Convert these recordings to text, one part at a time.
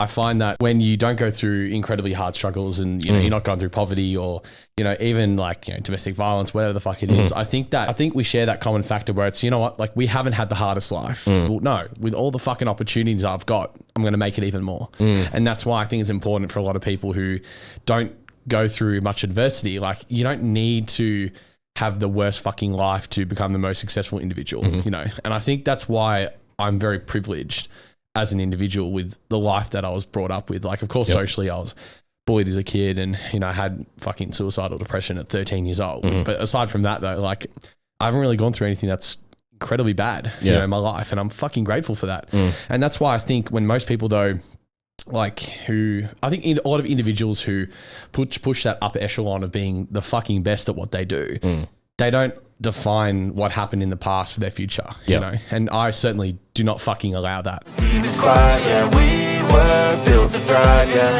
I find that when you don't go through incredibly hard struggles and, you know, you're not going through poverty or, you know, even like, you know, domestic violence, whatever the fuck it is, I think we share that common factor where it's, you know what, like we haven't had the hardest life. Well, no, with all the fucking opportunities I've got, I'm going to make it even more. And that's why I think it's important for a lot of people who don't go through much adversity. Like you don't need to have the worst fucking life to become the most successful individual, you know? And I think that's why I'm very privileged as an individual with the life that I was brought up with. Like, of course, socially I was bullied as a kid and, you know, I had fucking suicidal depression at 13 years old. But aside from that though, like I haven't really gone through anything that's incredibly bad, you know, in my life. And I'm fucking grateful for that. And that's why I think when most people though, like I think a lot of individuals who push that upper echelon of being the fucking best at what they do, they don't define what happened in the past for their future, you know? And I certainly do not fucking allow that. Demons quiet, yeah, we were built to thrive, yeah.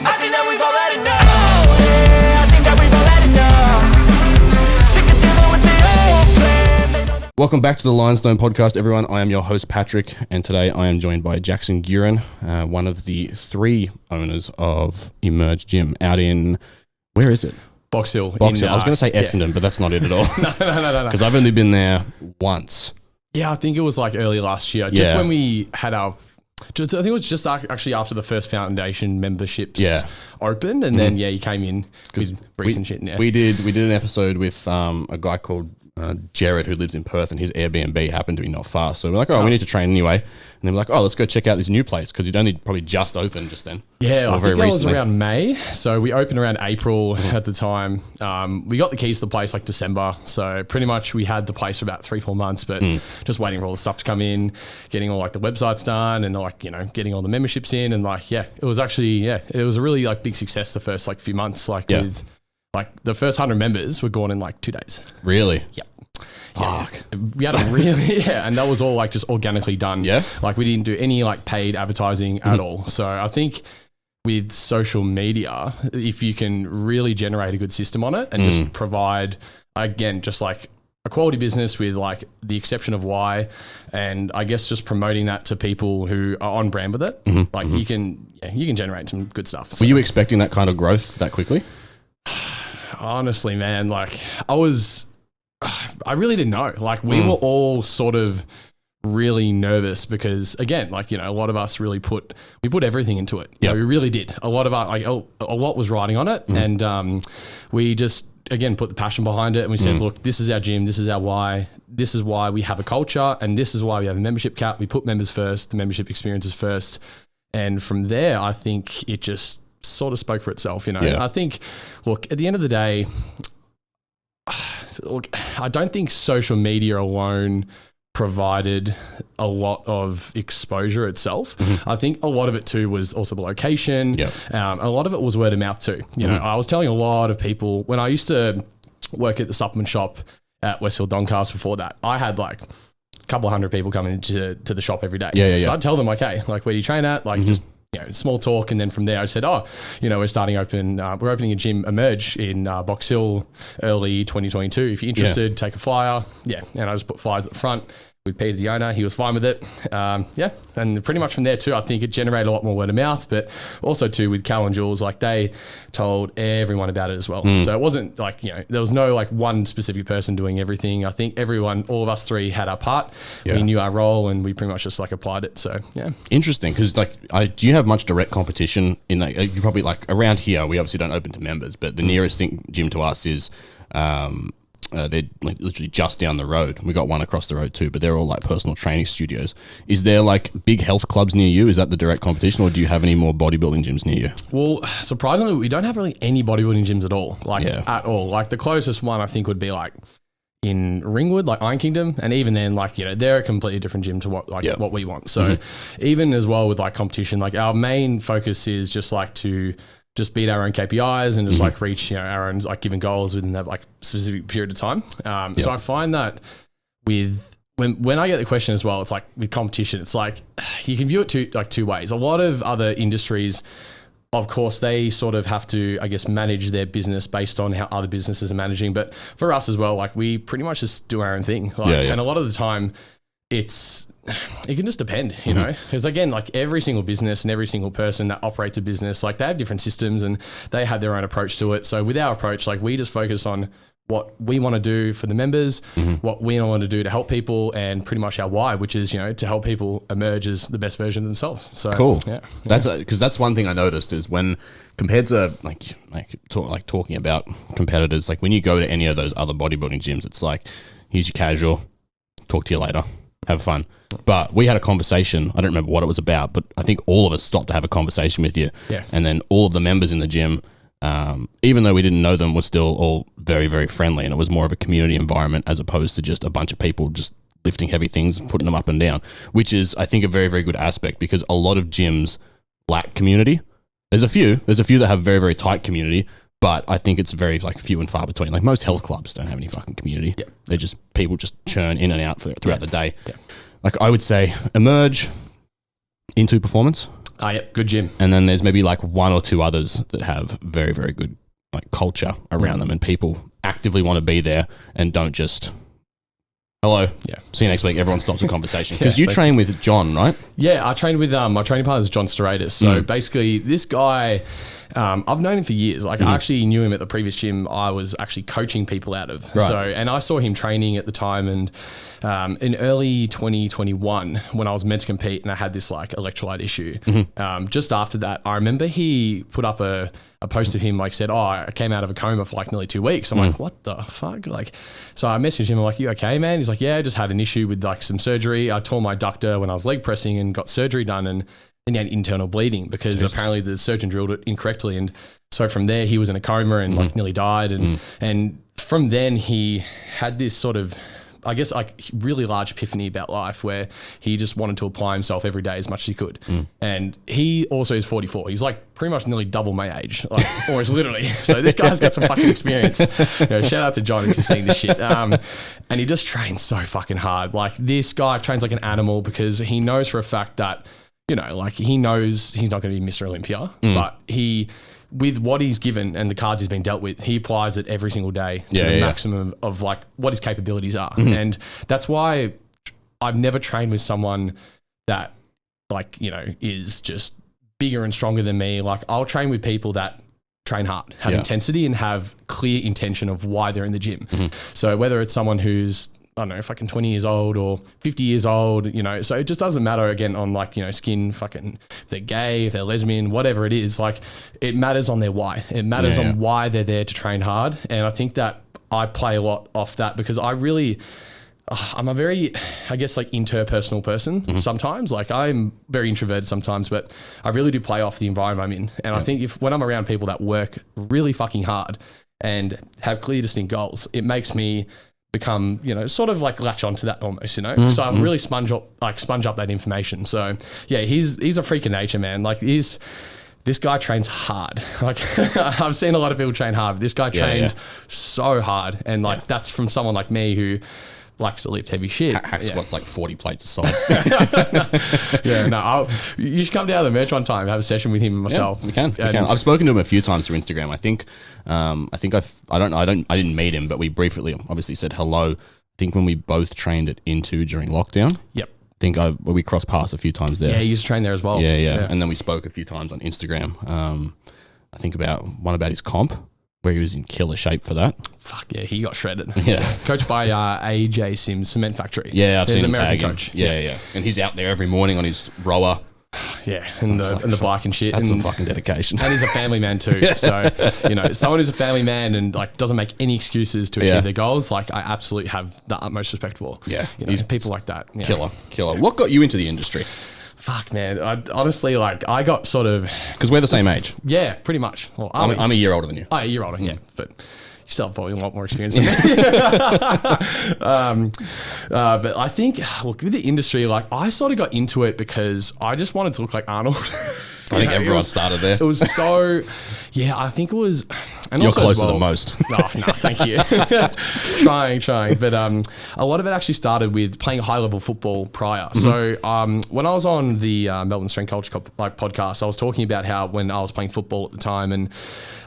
I think that we've all had enough, yeah, I think that we've all had enough. Sick of dealing with the old plan. Welcome back to the Lionstone podcast, everyone. I am your host, Patrick, and today I am joined by Jaxon Guerin, one of the 3 owners of Emerge Gym out in, where is it? Box Hill. I was going to say Essendon, but that's not it at all. No. Because I've only been there once. Yeah, I think it was like early last year, just when we had I think it was just actually after the first foundation memberships opened, and then you came in with bricks and shit. We did an episode with a guy called Jared who lives in Perth, and his Airbnb happened to be not far. So we're like, we need to train anyway. And then we're like, let's go check out this new place because it only probably just opened just then. Yeah, I think that was around May. So we opened around April at the time. We got the keys to the place like December. So pretty much we had the place for about 3-4 months, but just waiting for all the stuff to come in, getting all like the websites done and like, you know, getting all the memberships in. And like, it was actually, it was a really like big success the first like few months, like with like the first 100 members were gone in like 2 days. Really? Yep. Fuck. We had a really, and that was all like just organically done. Yeah. Like we didn't do any like paid advertising at all. So I think with social media, if you can really generate a good system on it and just provide, again, just like a quality business with like the exception of why, and I guess just promoting that to people who are on brand with it, like you can generate some good stuff. So. Were you expecting that kind of growth that quickly? Honestly, man, like I really didn't know. Like we were all sort of really nervous because again, like, you know, a lot of us really put everything into it. Yeah, we really did. A lot of our, like a lot was riding on it. And we just, again, put the passion behind it. And we said, look, this is our gym. This is our why. This is why we have a culture. And this is why we have a membership cap. We put members first, the membership experiences first. And from there, I think it just sort of spoke for itself, you know. I think, look, at the end of the day, look, I don't think social media alone provided a lot of exposure itself. I think a lot of it too was also the location. A lot of it was word of mouth too. You know, I was telling a lot of people when I used to work at the supplement shop at Westfield Doncaster before that, I had like a couple of hundred people coming to the shop every day. So I'd tell them like, hey, like where do you train at? Like just, you know, small talk. And then from there I said, you know, we're opening a gym Emerge in Box Hill early 2022. If you're interested, take a flyer. And I just put flyers at the front. We Peter, the owner, he was fine with it. And pretty much from there too, I think it generated a lot more word of mouth, but also too with Cal and Jules, like they told everyone about it as well. So it wasn't like, you know, there was no like one specific person doing everything. I think all of us 3 had our part. We knew our role and we pretty much just like applied it. So Interesting. Cause like, do you have much direct competition in like, you probably like around here, we obviously don't open to members, but the nearest gym to us is, they're like literally just down the road. We got one across the road too, but they're all like personal training studios. Is there like big health clubs near you? Is that the direct competition, or do you have any more bodybuilding gyms near you? Well, surprisingly, we don't have really any bodybuilding gyms at all, at all. Like the closest one I think would be like in Ringwood, like Iron Kingdom, and even then, like, you know, they're a completely different gym to what we want. So even as well with like competition, like our main focus is just like to just beat our own KPIs and just like reach, you know, our own like given goals within that like specific period of time. So I find that with when I get the question as well, it's like with competition, it's like you can view it two ways. A lot of other industries, of course, they sort of have to, I guess, manage their business based on how other businesses are managing. But for us as well, like we pretty much just do our own thing. And a lot of the time it's it can just depend, you know, because again, like every single business and every single person that operates a business, like they have different systems and they have their own approach to it. So with our approach, like we just focus on what we want to do for the members, what we want to do to help people, and pretty much our why, which is, you know, to help people emerge as the best version of themselves. So cool. Yeah. That's because that's one thing I noticed is when compared to talking about competitors, like when you go to any of those other bodybuilding gyms, it's like, here's your casual, talk to you later, have fun. But we had a conversation. I don't remember what it was about, but I think all of us stopped to have a conversation with you. Yeah. And then all of the members in the gym, even though we didn't know them, were still all very, very friendly. And it was more of a community environment as opposed to just a bunch of people just lifting heavy things and putting them up and down, which is, I think, a very, very good aspect because a lot of gyms lack community. There's a few that have very, very tight community, but I think it's very like few and far between. Like most health clubs don't have any fucking community. Yep. They're just, people just churn in and out throughout the day. Yeah. Like I would say emerge into performance. Yep, good gym. And then there's maybe like one or two others that have very, very good like culture around them and people actively want to be there and don't just, hello, see you next week. Everyone stops a conversation. Because you train with John, right? Yeah, I trained with my training partner is John Storatis. So basically this guy, I've known him for years. Like I actually knew him at the previous gym I was actually coaching people out of. Right. So, and I saw him training at the time, and in early 2021 when I was meant to compete and I had this like electrolyte issue, just after that, I remember he put up a post of him like said, I came out of a coma for like nearly 2 weeks. I'm like, what the fuck? Like, so I messaged him. I'm like, you okay, man? He's like, yeah, I just had an issue with like some surgery. I tore my adductor when I was leg pressing and got surgery done, and then he had internal bleeding because apparently the surgeon drilled it incorrectly. And so from there he was in a coma and like nearly died. And from then he had this sort of, I guess, like really large epiphany about life where he just wanted to apply himself every day as much as he could. And he also is 44. He's like pretty much nearly double my age, like almost literally. So this guy's got some fucking experience. You know, shout out to John if you're seeing this shit. And he just trains so fucking hard. Like this guy trains like an animal because he knows for a fact that, you know, like he knows he's not going to be Mr. Olympia, but he, with what he's given and the cards he's been dealt with, he applies it every single day to the maximum of like what his capabilities are. And that's why I've never trained with someone that like, you know, is just bigger and stronger than me. Like I'll train with people that train hard, have intensity and have clear intention of why they're in the gym. So whether it's someone who's, I don't know, fucking 20 years old or 50 years old, you know, so it just doesn't matter again on like, you know, skin, fucking, if they're gay, if they're lesbian, whatever it is, like it matters on their why. It matters on why they're there to train hard. And I think that I play a lot off that because I really, I'm a very, I guess like interpersonal person sometimes. Like I'm very introverted sometimes, but I really do play off the environment I'm in. And I think when I'm around people that work really fucking hard and have clear, distinct goals, it makes me become, you know, sort of like latch onto that almost, you know. So I really sponge up that information. So yeah, he's a freak of nature, man. Like this guy trains hard. Like I've seen a lot of people train hard, but this guy trains so hard, and like that's from someone like me who likes to lift heavy shit. Hack squats like 40 plates aside. You should come down to the merch one time and have a session with him and myself. Yeah, we can. I've spoken to him a few times through Instagram. I didn't meet him, but we briefly obviously said hello. I think when we both trained at Into during lockdown. Yep. I think we crossed paths a few times there. Yeah, he used to train there as well. Yeah. And then we spoke a few times on Instagram. I think about his comp, where he was in killer shape for that. Fuck yeah, he got shredded. Yeah. Coached by AJ Sims, Cement Factory. Yeah, I've seen him American tag coach. him. Yeah. And he's out there every morning on his rower. Yeah, and the bike and shit. That's some fucking dedication. And he's a family man too. So, you know, someone who's a family man and like doesn't make any excuses to achieve their goals, like I absolutely have the utmost respect for. Yeah. You know, people like that. Killer. What got you into the industry? Fuck, man. I honestly, like, I got sort of... Because we're the same age. Yeah, pretty much. Well, I'm a year older than you. Oh, a year older, yeah. But you still have probably a lot more experience than me. But I think, look, with the industry, like, I sort of got into it because I just wanted to look like Arnold. I think everyone started there. It was so... Yeah, I think it was... And You're closer than most. No, thank you. trying. But a lot of it actually started with playing high-level football prior. So when I was on the Melbourne Strength Culture podcast, I was talking about how when I was playing football at the time and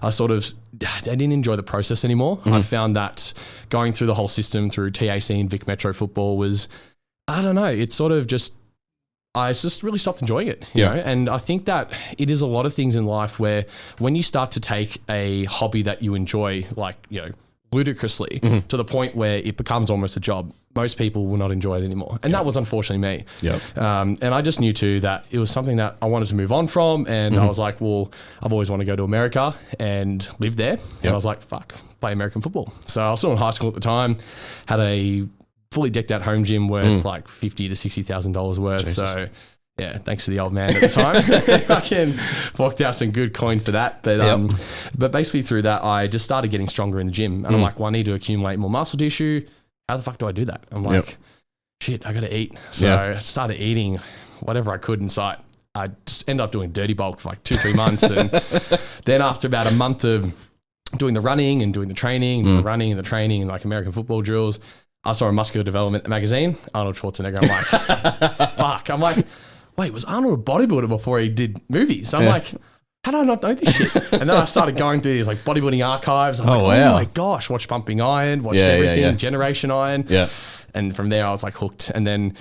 I didn't enjoy the process anymore. I found that going through the whole system through TAC and Vic Metro football was I don't know. It's sort of just, I just really stopped enjoying it, you know? And I think that it is a lot of things in life where when you start to take a hobby that you enjoy, like, you know, ludicrously to the point where it becomes almost a job, most people will not enjoy it anymore. And that was unfortunately me. And I just knew too that it was something that I wanted to move on from. And I was like, well, I've always wanted to go to America and live there. And I was like, fuck, play American football. So I was still in high school at the time, had a fully decked out home gym worth like $50,000 to $60,000 worth. Jesus. So yeah, thanks to the old man at the time. I can forked out some good coin for that. But basically through that, I just started getting stronger in the gym. And I'm like, well, I need to accumulate more muscle tissue. How the fuck do I do that? I'm like, shit, I got to eat. So I started eating whatever I could in sight. I just ended up doing dirty bulk for like 2-3 months. And then after about a month of doing the running and doing the training, the running and the training and like American football drills, I saw a muscular development magazine, Arnold Schwarzenegger. I'm like, fuck. I'm like, wait, was Arnold a bodybuilder before he did movies? I'm like, how did I not know this shit? And then I started going through these like bodybuilding archives. I'm like, oh my gosh, watched Pumping Iron, watched everything, Generation Iron. And from there I was like hooked. And then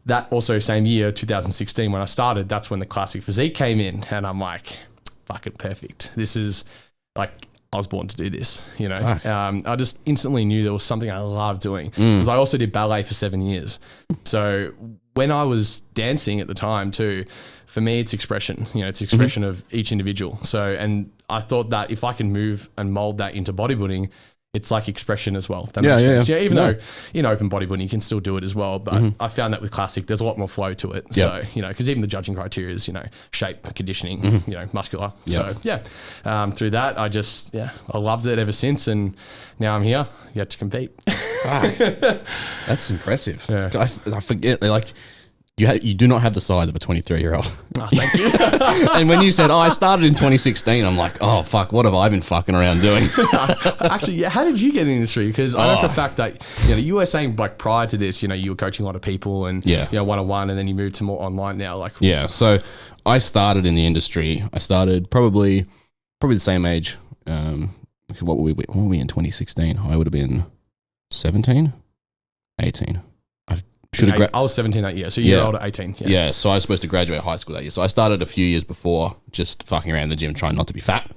that also same year, 2016, when I started, that's when the classic physique came in. And I'm like, fucking perfect. This is like, I was born to do this, you know. I just instantly knew there was something I loved doing because I also did ballet for 7 years. So when I was dancing at the time too, for me, it's expression, you know, it's expression of each individual. So, and I thought that if I can move and mold that into bodybuilding, it's like expression as well. If that makes sense. Yeah, even though in open bodybuilding, you can still do it as well. But I found that with classic, there's a lot more flow to it. So, you know, because even the judging criteria is, you know, shape, conditioning, you know, muscular. So, through that, I just, I loved it ever since. And now I'm here, yet to compete. That's impressive. I forget, they're like, you do not have the size of a 23-year-old. Oh, thank you. And when you said, I started in 2016, I'm like, oh, fuck, what have I been fucking around doing? Actually, how did you get in the industry? Because I know for a fact that, you know, you were saying like prior to this, you know, you were coaching a lot of people and, you know, one-on-one, and then you moved to more online now. Like, so I started in the industry. I started probably the same age. What were we in 2016? I would have been 17, 18. I was 17 that year, so you're older, 18. Yeah, so I was supposed to graduate high school that year. So I started a few years before, just fucking around the gym, trying not to be fat.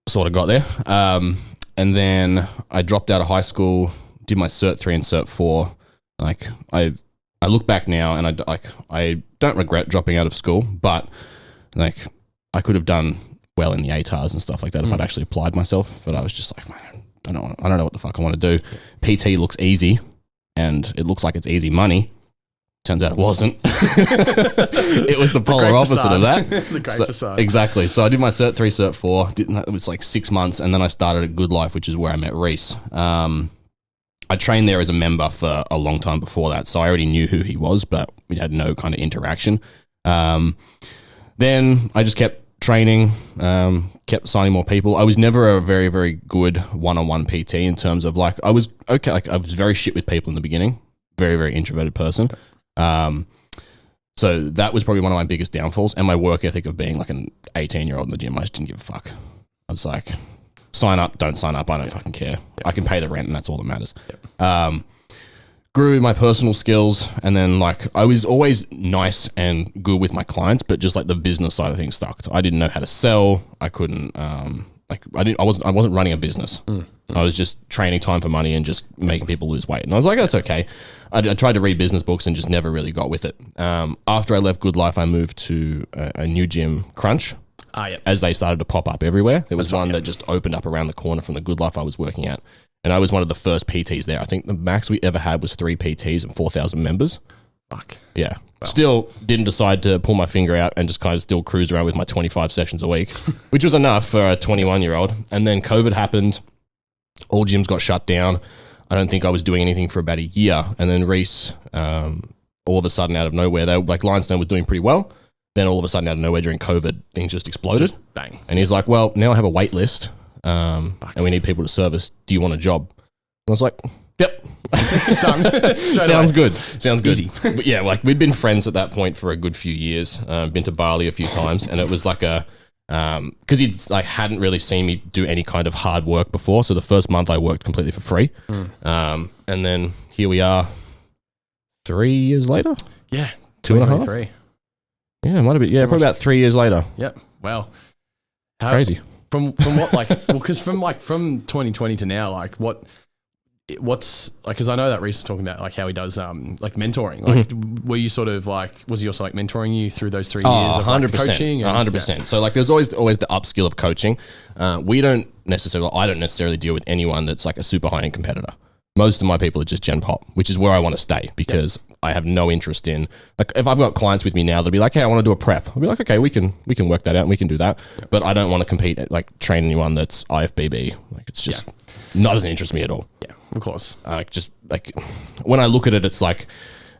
Sort of got there. And then I dropped out of high school, did my Cert 3 and Cert 4. Like, I look back now and I don't regret dropping out of school, but like I could have done well in the ATARs and stuff like that if I'd actually applied myself. But I was just like, man, I don't know what the fuck I want to do. PT looks easy. And it looks like it's easy money. Turns out it wasn't. It was the polar opposite of that. The great facade. Exactly. So I did my Cert 3, Cert 4. It was like 6 months. And then I started at Good Life, which is where I met Reese. I trained there as a member for a long time before that. So I already knew who he was, but we had no kind of interaction. Then I just kept training, kept signing more people. I was never a very, very good one-on-one PT in terms of like, I was okay. Like I was very shit with people in the beginning, very, very introverted person. So that was probably one of my biggest downfalls, and my work ethic of being like an 18-year-old in the gym. I just didn't give a fuck. I was like, sign up, don't sign up. I don't fucking care. I can pay the rent and that's all that matters. Grew my personal skills, and then like I was always nice and good with my clients, but just like the business side of things sucked. I didn't know how to sell. I couldn't I wasn't running a business. I was just training time for money and just making people lose weight. And I was like, that's okay. I tried to read business books and just never really got with it. After I left Good Life, I moved to a new gym, Crunch. As they started to pop up everywhere. There was one that just opened up around the corner from the Good Life I was working at. And I was one of the first PTs there. I think the max we ever had was 3 PTs and 4,000 members. Fuck. Yeah. Wow. Still didn't decide to pull my finger out and just kind of still cruise around with my 25 sessions a week, which was enough for a 21-year-old. And then COVID happened. All gyms got shut down. I don't think I was doing anything for about a year. And then Reese, all of a sudden out of nowhere, Lionstone was doing pretty well. Then all of a sudden out of nowhere during COVID, things just exploded. Just bang. And he's like, well, now I have a wait list. And we need people to service. Do you want a job? And I was like, yep. Done. Sounds good. Easy. But yeah, like we'd been friends at that point for a good few years. Been to Bali a few times, and it was like because he like hadn't really seen me do any kind of hard work before. So the first month I worked completely for free. And then here we are 3 years later. Yeah. 2.5. 3. Yeah, it might have been. Yeah, probably about 3 years later. Yep. Well, Crazy. From what like, well, because from 2020 to now, like what's like, because I know that Reese is talking about like how he does like mentoring. Like, were you sort of like, was he also like mentoring you through those 3 years of like, coaching? 100%. So like, there's always the upskill of coaching. I don't necessarily deal with anyone that's like a super high end competitor. Most of my people are just Gen Pop, which is where I want to stay because I have no interest in, like, if I've got clients with me now, they'll be like, hey, I want to do a prep. I'll be like, okay, we can work that out and we can do that. But I don't want to compete at, like, train anyone that's IFBB. Like, it's just not doesn't interest me at all. Yeah, of course. Just like when I look at it, it's like,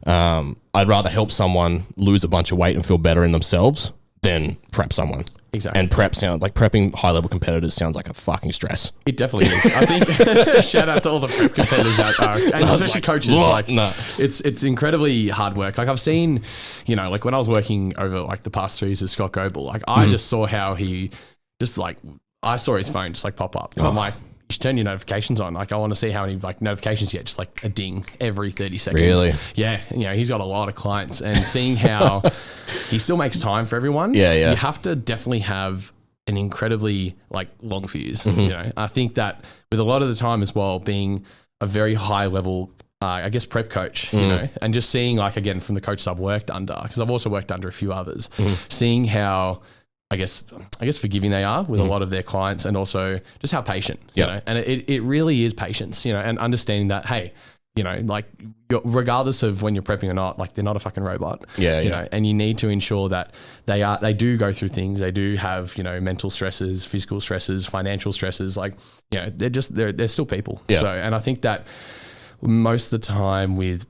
I'd rather help someone lose a bunch of weight and feel better in themselves than prep someone. Exactly. And prepping high level competitors sounds like a fucking stress. It definitely is. I think shout out to all the prep competitors out there, and especially coaches. Like, it's incredibly hard work. Like, I've seen, you know, like when I was working over like the past 3 years with Scott Goebel, like I just saw how he just like, I saw his phone just like pop up. And I'm like, you should turn your notifications on. Like, I want to see how many like notifications you get, just like a ding every 30 seconds. Really? Yeah. You know, he's got a lot of clients, and seeing how he still makes time for everyone. Yeah. You have to definitely have an incredibly like long fuse. You know, I think that with a lot of the time as well, being a very high level, I guess, prep coach, you know, and just seeing like, again, from the coaches I've worked under, because I've also worked under a few others, seeing how, I guess forgiving they are with a lot of their clients, and also just how patient, you know, and it really is patience, you know, and understanding that, hey, you know, like regardless of when you're prepping or not, like they're not a fucking robot, you know, and you need to ensure that they do go through things. They do have, you know, mental stresses, physical stresses, financial stresses, like, you know, they're still people. So, and I think that most of the time with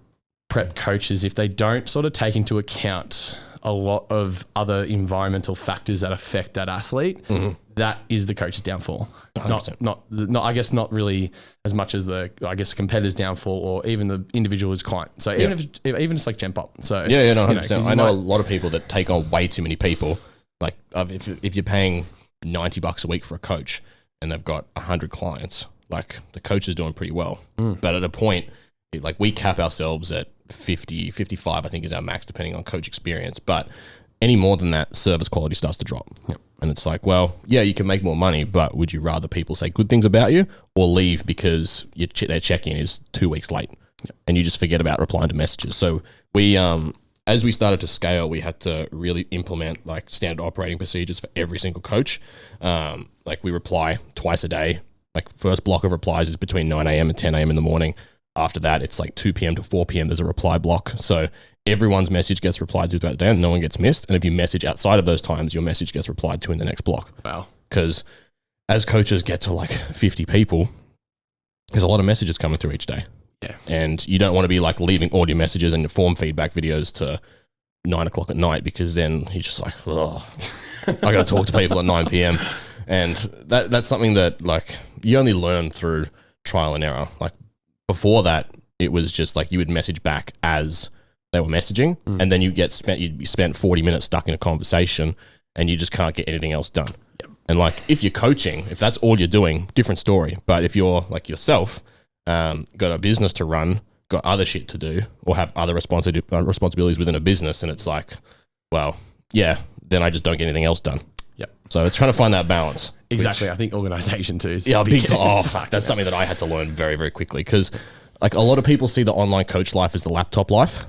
prep coaches, if they don't sort of take into account a lot of other environmental factors that affect that athlete, that is the coach's downfall. Not I guess not really as much as the, I guess, competitor's downfall, or even the individual's client. So even it's like Gen Pop. So 100%. I know a lot of people that take on way too many people. Like if you're paying $90 a week for a coach and they've got 100 clients, like the coach is doing pretty well. But at a point, like we cap ourselves at 50, 55, I think is our max, depending on coach experience. But any more than that, service quality starts to drop. And it's like, well, yeah, you can make more money, but would you rather people say good things about you or leave because their check-in is 2 weeks late and you just forget about replying to messages? So we, as we started to scale, we had to really implement like standard operating procedures for every single coach. Like we reply twice a day. Like first block of replies is between 9 a.m. and 10 a.m. in the morning. After that, it's like 2 p.m. to 4 p.m. There's a reply block. So everyone's message gets replied to throughout the day and no one gets missed. And if you message outside of those times, your message gets replied to in the next block. Wow. Because as coaches get to like 50 people, there's a lot of messages coming through each day. Yeah. And you don't want to be like leaving audio messages and form feedback videos to 9 o'clock at night, because then you're just like, oh, I got to talk to people at 9 p.m. And that's something that like you only learn through trial and error. Like, before that, it was just like you would message back as they were messaging, and then you'd be spent 40 minutes stuck in a conversation and you just can't get anything else done. And like, if you're coaching, if that's all you're doing, different story. But if you're like yourself, got a business to run, got other shit to do, or have other responsibilities within a business, and it's like, well, yeah, then I just don't get anything else done. So it's trying to find that balance. Exactly. I think organization too is big time. Oh, fuck. That's something that I had to learn very, very quickly, because like a lot of people see the online coach life as the laptop life.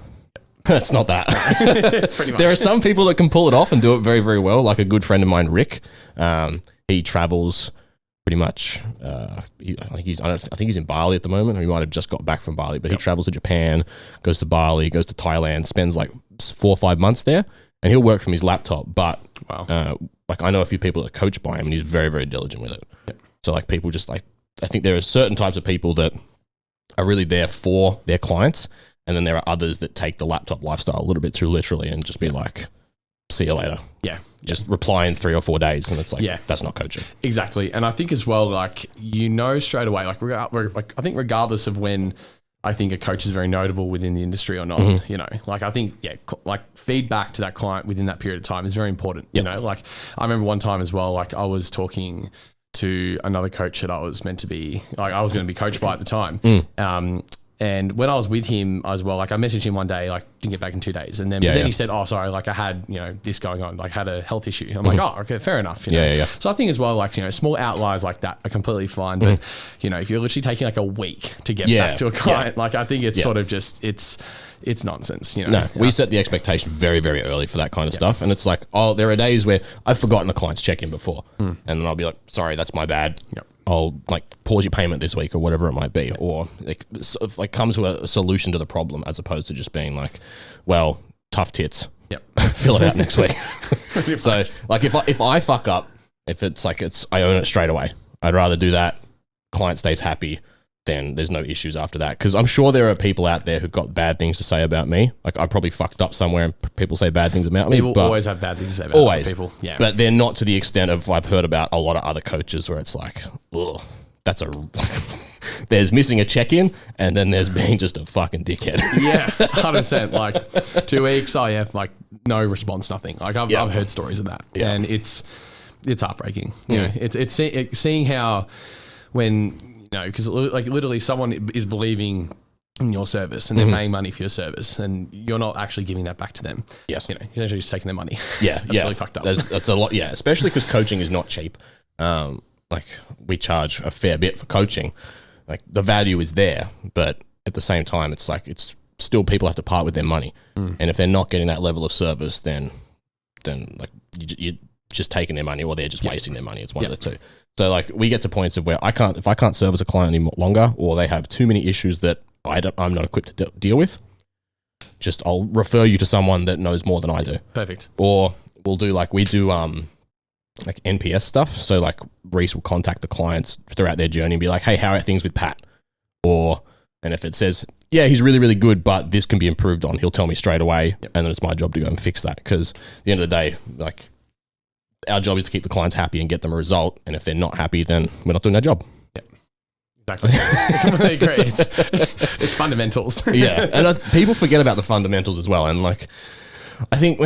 It's not that. Pretty much. There are some people that can pull it off and do it very, very well. Like a good friend of mine, Rick. He travels pretty much. I think he's in Bali at the moment. Or he might have just got back from Bali, but he travels to Japan, goes to Bali, goes to Thailand, spends like 4 or 5 months there, and he'll work from his laptop. But like I know a few people that are coached by him, and he's very, very diligent with it. So like people just like, I think there are certain types of people that are really there for their clients, and then there are others that take the laptop lifestyle a little bit too literally and just be like, see you later. Just reply in 3 or 4 days, and it's like, that's not coaching. Exactly. And I think as well, like, you know, straight away, like I think regardless of when I think a coach is very notable within the industry or not, you know, like I think, like feedback to that client within that period of time is very important. You know, like I remember one time as well, like I was talking to another coach that I was meant to be, like I was going to be coached by at the time. And when I was with him as well, like I messaged him one day, like didn't get back in 2 days. And then, he said, oh, sorry, like I had, this going on, like had a health issue. I'm like, oh, okay, fair enough. You know? So I think as well, like, small outliers like that are completely fine. But, if you're literally taking like a week to get back to a client, like I think it's sort of just, it's nonsense. No, we set the expectation very, very early for that kind of stuff. And it's like, there are days where I've forgotten a client's check-in before. And then I'll be like, sorry, that's my bad. I'll like pause your payment this week or whatever it might be, or like come to a solution to the problem as opposed to just being like, well, tough tits. Fill it out next week. So like if I fuck up, if it's like I own it straight away. I'd rather do that. Client stays happy. Then there's no issues after that. Because I'm sure there are people out there who've got bad things to say about me. Like I probably fucked up somewhere and people say bad things about me. People always have bad things to say about other people. Yeah. But they're not to the extent of I've heard about a lot of other coaches where it's like, ugh, there's missing a check-in and then there's being just a fucking dickhead. 100%. Like 2 weeks, like no response, nothing. Like I've heard stories of that. And it's heartbreaking. It's seeing how when... because like literally someone is believing in your service and they're paying money for your service and you're not actually giving that back to them. Yes. You're essentially just taking their money. That's really fucked up. That's a lot. Yeah. Especially because coaching is not cheap. Like we charge a fair bit for coaching. Like the value is there, but at the same time, it's like, it's still people have to part with their money. And if they're not getting that level of service, then like you're just taking their money or they're just wasting their money. It's one of the two. So like we get to points of where if I can't service a client any longer, or they have too many issues that I'm not equipped to deal with, I'll refer you to someone that knows more than I do. Perfect. Or we'll do like like NPS stuff. So like Reese will contact the clients throughout their journey and be like, hey, how are things with Pat? And if it says, yeah, he's really, really good, but this can be improved on, he'll tell me straight away. And then it's my job to go and fix that. Because at the end of the day, like, our job is to keep the clients happy and get them a result. And if they're not happy, then we're not doing our job. Exactly. I completely agree. It's fundamentals. And people forget about the fundamentals as well. And like, I think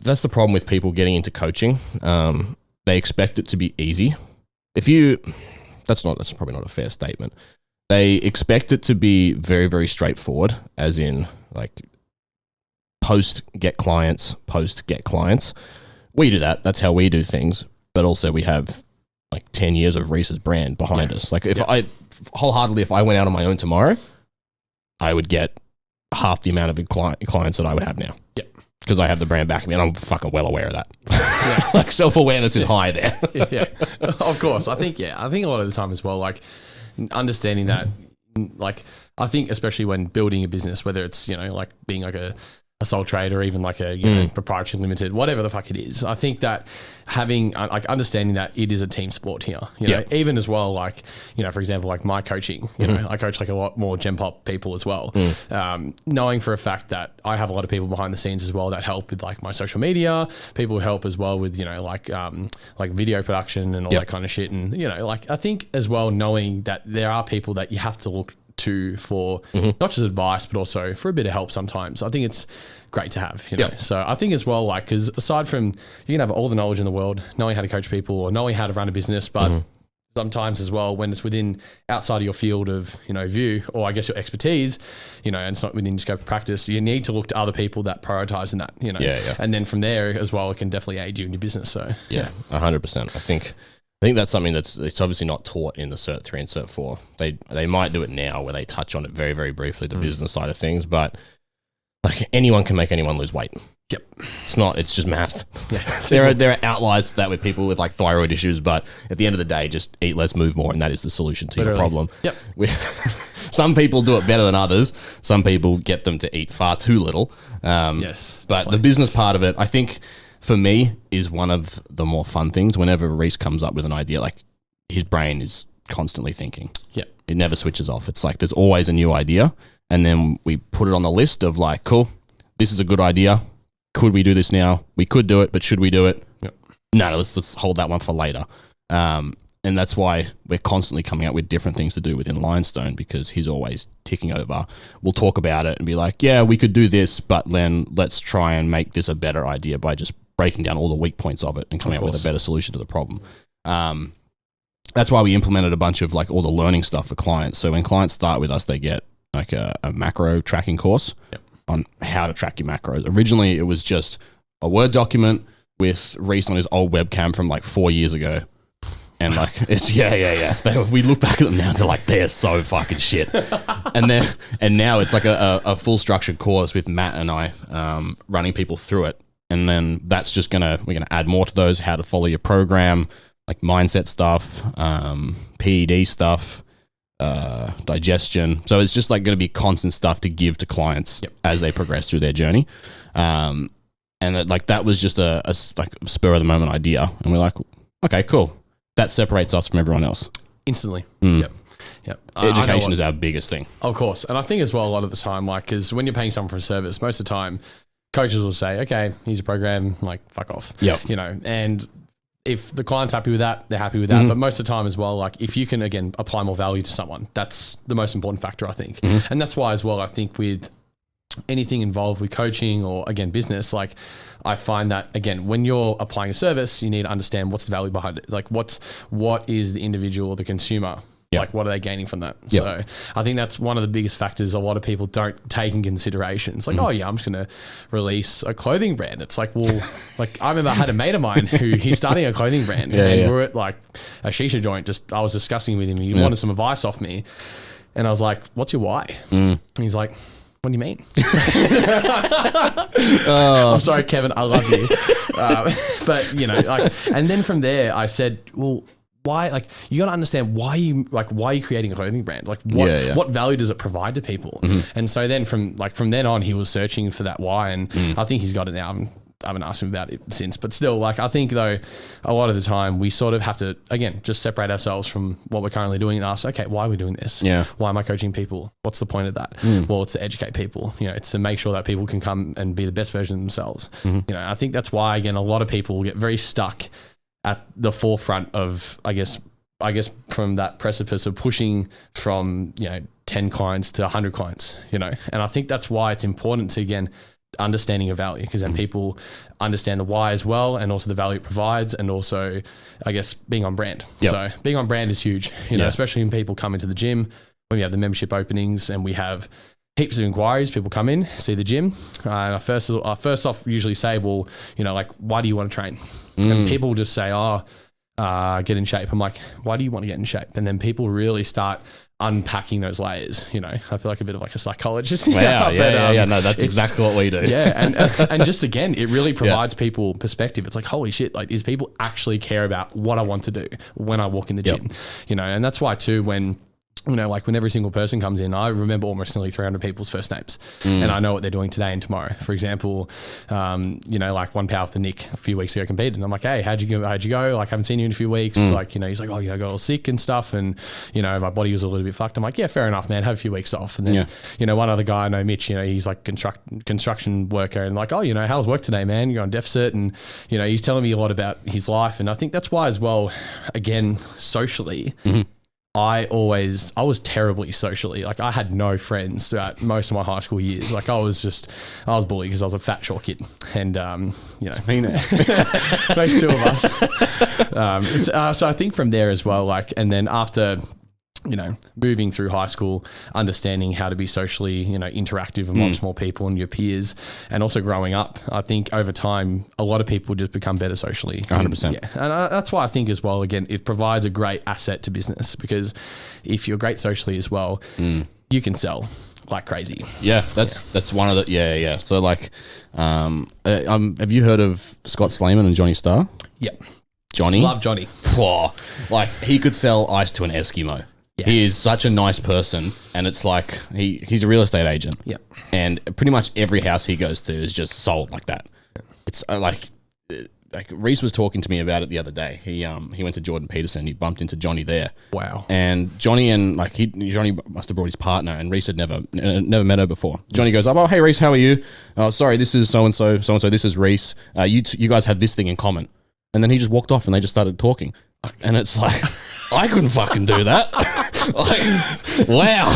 that's the problem with people getting into coaching. They expect it to be easy. That's probably not a fair statement. They expect it to be very, very straightforward, as in like post get clients. We do that. That's how we do things. But also we have like 10 years of Reese's brand behind us. Like if I went out on my own tomorrow, I would get half the amount of clients that I would have now. Because I have the brand backing me and I'm fucking well aware of that. Like self-awareness is high there. Of course. I think a lot of the time as well, like understanding that, like I think especially when building a business, whether it's, like being like a sole trade or even like a proprietary limited, whatever the fuck it is. I think that having like understanding that it is a team sport here, even as well, like, for example, like my coaching, I coach like a lot more Gen Pop people as well. Knowing for a fact that I have a lot of people behind the scenes as well that help with like my social media, people who help as well with, like video production and all that kind of shit. And, like I think as well, knowing that there are people that you have to look to for not just advice, but also for a bit of help sometimes. I think it's great to have, So I think as well, like, because aside from you can have all the knowledge in the world, knowing how to coach people or knowing how to run a business, but sometimes as well, when it's within outside of your field of, view, or I guess your expertise, and it's not within your scope of practice, you need to look to other people that prioritize in that, and then from there as well, it can definitely aid you in your business. So 100%. I think that's something it's obviously not taught in the Cert 3 and Cert 4. They might do it now where they touch on it very, very briefly, the business side of things, but like anyone can make anyone lose weight. It's just math. There are outliers to that with people with like thyroid issues, but at the end of the day, just eat less, move more, and that is the solution to your problem. Some people do it better than others. Some people get them to eat far too little. But the business part of it, I think, for me, is one of the more fun things. Whenever Reese comes up with an idea, like his brain is constantly thinking. It never switches off. It's like there's always a new idea. And then we put it on the list of like, cool, this is a good idea. Could we do this now? We could do it, but should we do it? No, let's hold that one for later. And that's why we're constantly coming up with different things to do within Lionstone, because he's always ticking over. We'll talk about it and be like, yeah, we could do this, but then let's try and make this a better idea by just breaking down all the weak points of it and coming up with a better solution to the problem. That's why we implemented a bunch of like all the learning stuff for clients. So when clients start with us, they get like a macro tracking course on how to track your macros. Originally, it was just a Word document with Reese on his old webcam from like 4 years ago. And like, it's, we look back at them now and they're like, they're so fucking shit. and now it's like a full structured course with Matt and I running people through it. And then that's just we're gonna add more to those, how to follow your program, like mindset stuff, PED stuff, digestion. So it's just like going to be constant stuff to give to clients as they progress through their journey. And that was just a spur of the moment idea. And we're like, okay, cool. That separates us from everyone else. Instantly. Yep. Education is our biggest thing. Of course. And I think as well, a lot of the time, like, because when you're paying someone for a service, most of the time, coaches will say, okay, here's a program, like, fuck off. Yep. You know, and if the client's happy with that, they're happy with that. But most of the time as well, like, if you can, again, apply more value to someone, that's the most important factor, I think. And that's why as well, I think with anything involved with coaching or, again, business, like, I find that, again, when you're applying a service, you need to understand what's the value behind it. Like, what is the individual or the consumer? Like, what are they gaining from that? So I think that's one of the biggest factors a lot of people don't take in consideration. It's like, oh yeah, I'm just going to release a clothing brand. It's like, well, like, I remember I had a mate of mine who he's starting a clothing brand and we're at like a shisha joint. I was discussing with him and he wanted some advice off me. And I was like, what's your why? And he's like, what do you mean? I'm sorry, Kevin, I love you. But you know, like, and then from there I said, well, why, like, you got to understand why you creating a clothing brand? Like, what value does it provide to people? And so then from then on, he was searching for that why. And I think he's got it now. I haven't asked him about it since, but still, like, I think though, a lot of the time we sort of have to, again, just separate ourselves from what we're currently doing and ask, okay, why are we doing this? Yeah. Why am I coaching people? What's the point of that? Well, it's to educate people, you know, it's to make sure that people can come and be the best version of themselves. You know, I think that's why, again, a lot of people get very stuck at the forefront of, I guess from that precipice of pushing from, you know, 10 clients to 100 clients, you know, and I think that's why it's important to, again, understanding of value, because then people understand the why as well, and also the value it provides, and also, I guess, being on brand. So being on brand is huge, you know, especially when people come into the gym, when we have the membership openings and we have heaps of inquiries, people come in, see the gym. I first off usually say, well, you know, like, why do you want to train? And people just say, get in shape. I'm like, why do you want to get in shape? And then people really start unpacking those layers, you know. I feel like a bit of like a psychologist. Wow, no, that's exactly what we do. And just, again, it really provides people perspective. It's like, holy shit, like, these people actually care about what I want to do when I walk in the gym, you know. And that's why too, when, you know, like, when every single person comes in, I remember almost nearly 300 people's first names, and I know what they're doing today and tomorrow. For example, you know, like, one powerlifter, Nick, a few weeks ago competed, and I'm like, hey, how'd you go? Like, haven't seen you in a few weeks. Like, you know, he's like, oh, you know, I got all sick and stuff, and, you know, my body was a little bit fucked. I'm like, yeah, fair enough, man. Have a few weeks off. And then, you know, one other guy I know, Mitch, you know, he's like construction worker, and like, oh, you know, how was work today, man? You're on deficit, and, you know, he's telling me a lot about his life, and I think that's why as well, again, socially. I was terribly socially, like, I had no friends throughout most of my high school years. Like, I was bullied because I was a fat short kid, and you know, me now. Most two of us. So I think from there as well, like, and then after, you know, moving through high school, understanding how to be socially, you know, interactive amongst more people and your peers, and also growing up, I think over time, a lot of people just become better socially. 100%. And that's why I think as well, again, it provides a great asset to business, because if you're great socially as well, you can sell like crazy. Yeah, that's one of the, So like, have you heard of Scott Slayman and Johnny Starr? Yep. Johnny? Love Johnny. Like, he could sell ice to an Eskimo. Yeah. He is such a nice person, and it's like he's a real estate agent. Yep. And pretty much every house he goes to is just sold like that. Yep. It's like Reese was talking to me about it the other day. He went to Jordan Peterson. He bumped into Johnny there. Wow. And Johnny must have brought his partner, and Reese had never met her before. Johnny goes up, oh, hey Reese, how are you? Oh, sorry, this is so and so. This is Reese. You guys have this thing in common. And then he just walked off, and they just started talking. And it's like, I couldn't fucking do that. Like, wow.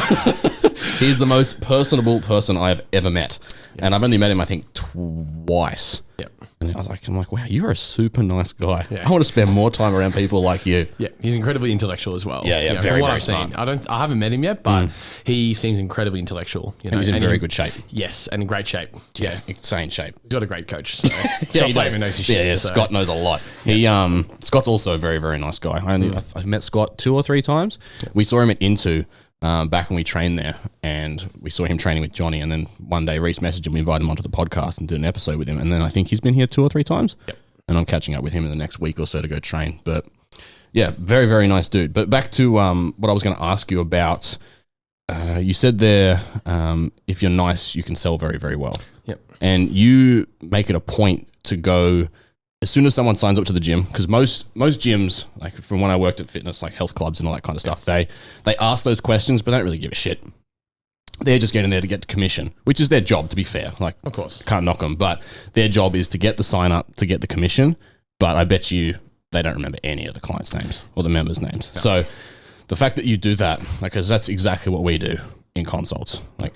He's the most personable person I have ever met. And I've only met him, I think, twice. Yep. And I'm like, wow, you're a super nice guy. Yeah. I want to spend more time around people like you. Yeah, he's incredibly intellectual as well. Yeah, You know, very, from what very I've seen, smart. I haven't met him yet, but he seems incredibly intellectual. You know, He's in and very good shape. Yes, and in great shape. Yeah, insane shape. He's got a great coach. So Yeah, he Scott does. even knows his shit. Yeah, so. Scott knows a lot. He Scott's also a very, very nice guy. I've met Scott 2 or 3 times. We saw him at Into back when we trained there, and we saw him training with Johnny, and then one day Reese messaged him, we invited him onto the podcast and did an episode with him, and then I think he's been here 2 or 3 times. Yep. And I'm catching up with him in the next week or so to go train. But yeah, very, very nice dude. But back to what I was going to ask you about. You said there, if you're nice, you can sell very, very well. Yep. And you make it a point to go as soon as someone signs up to the gym, because most gyms, like from when I worked at fitness, like health clubs and all that kind of stuff, they ask those questions, but they don't really give a shit. They're just getting there to get the commission, which is their job, to be fair. Like, Of course. can't knock them, but their job is to get the sign up to get the commission. But I bet you they don't remember any of the clients' names or the members' names. Yeah. So the fact that you do that, like, because that's exactly what we do in consults, like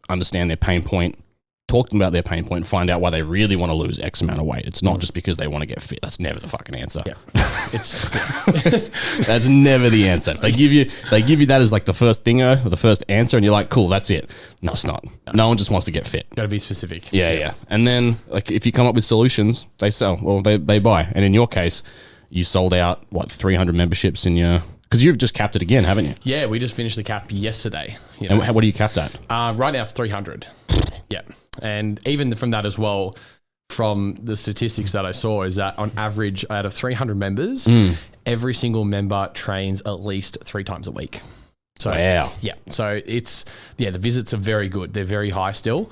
understand their pain point, talk to them about their pain point, and find out why they really want to lose X amount of weight. It's not just because they want to get fit. That's never the fucking answer. Yeah. It's That's never the answer. If they give you that as like the first thinger or the first answer, and you're like, cool, that's it. No, it's not. No one just wants to get fit. got to be specific. Yeah. And then, like, if you come up with solutions, they sell or they buy. And in your case, you sold out 300 memberships in your, because you've just capped it again, haven't you? Yeah, we just finished the cap yesterday. You know. And what are you capped at? Right now it's 300. Yeah. And even from that as well, from the statistics that I saw, is that on average, out of 300 members, every single member trains at least 3 times a week. So, Wow. Yeah. So the visits are very good. They're very high still.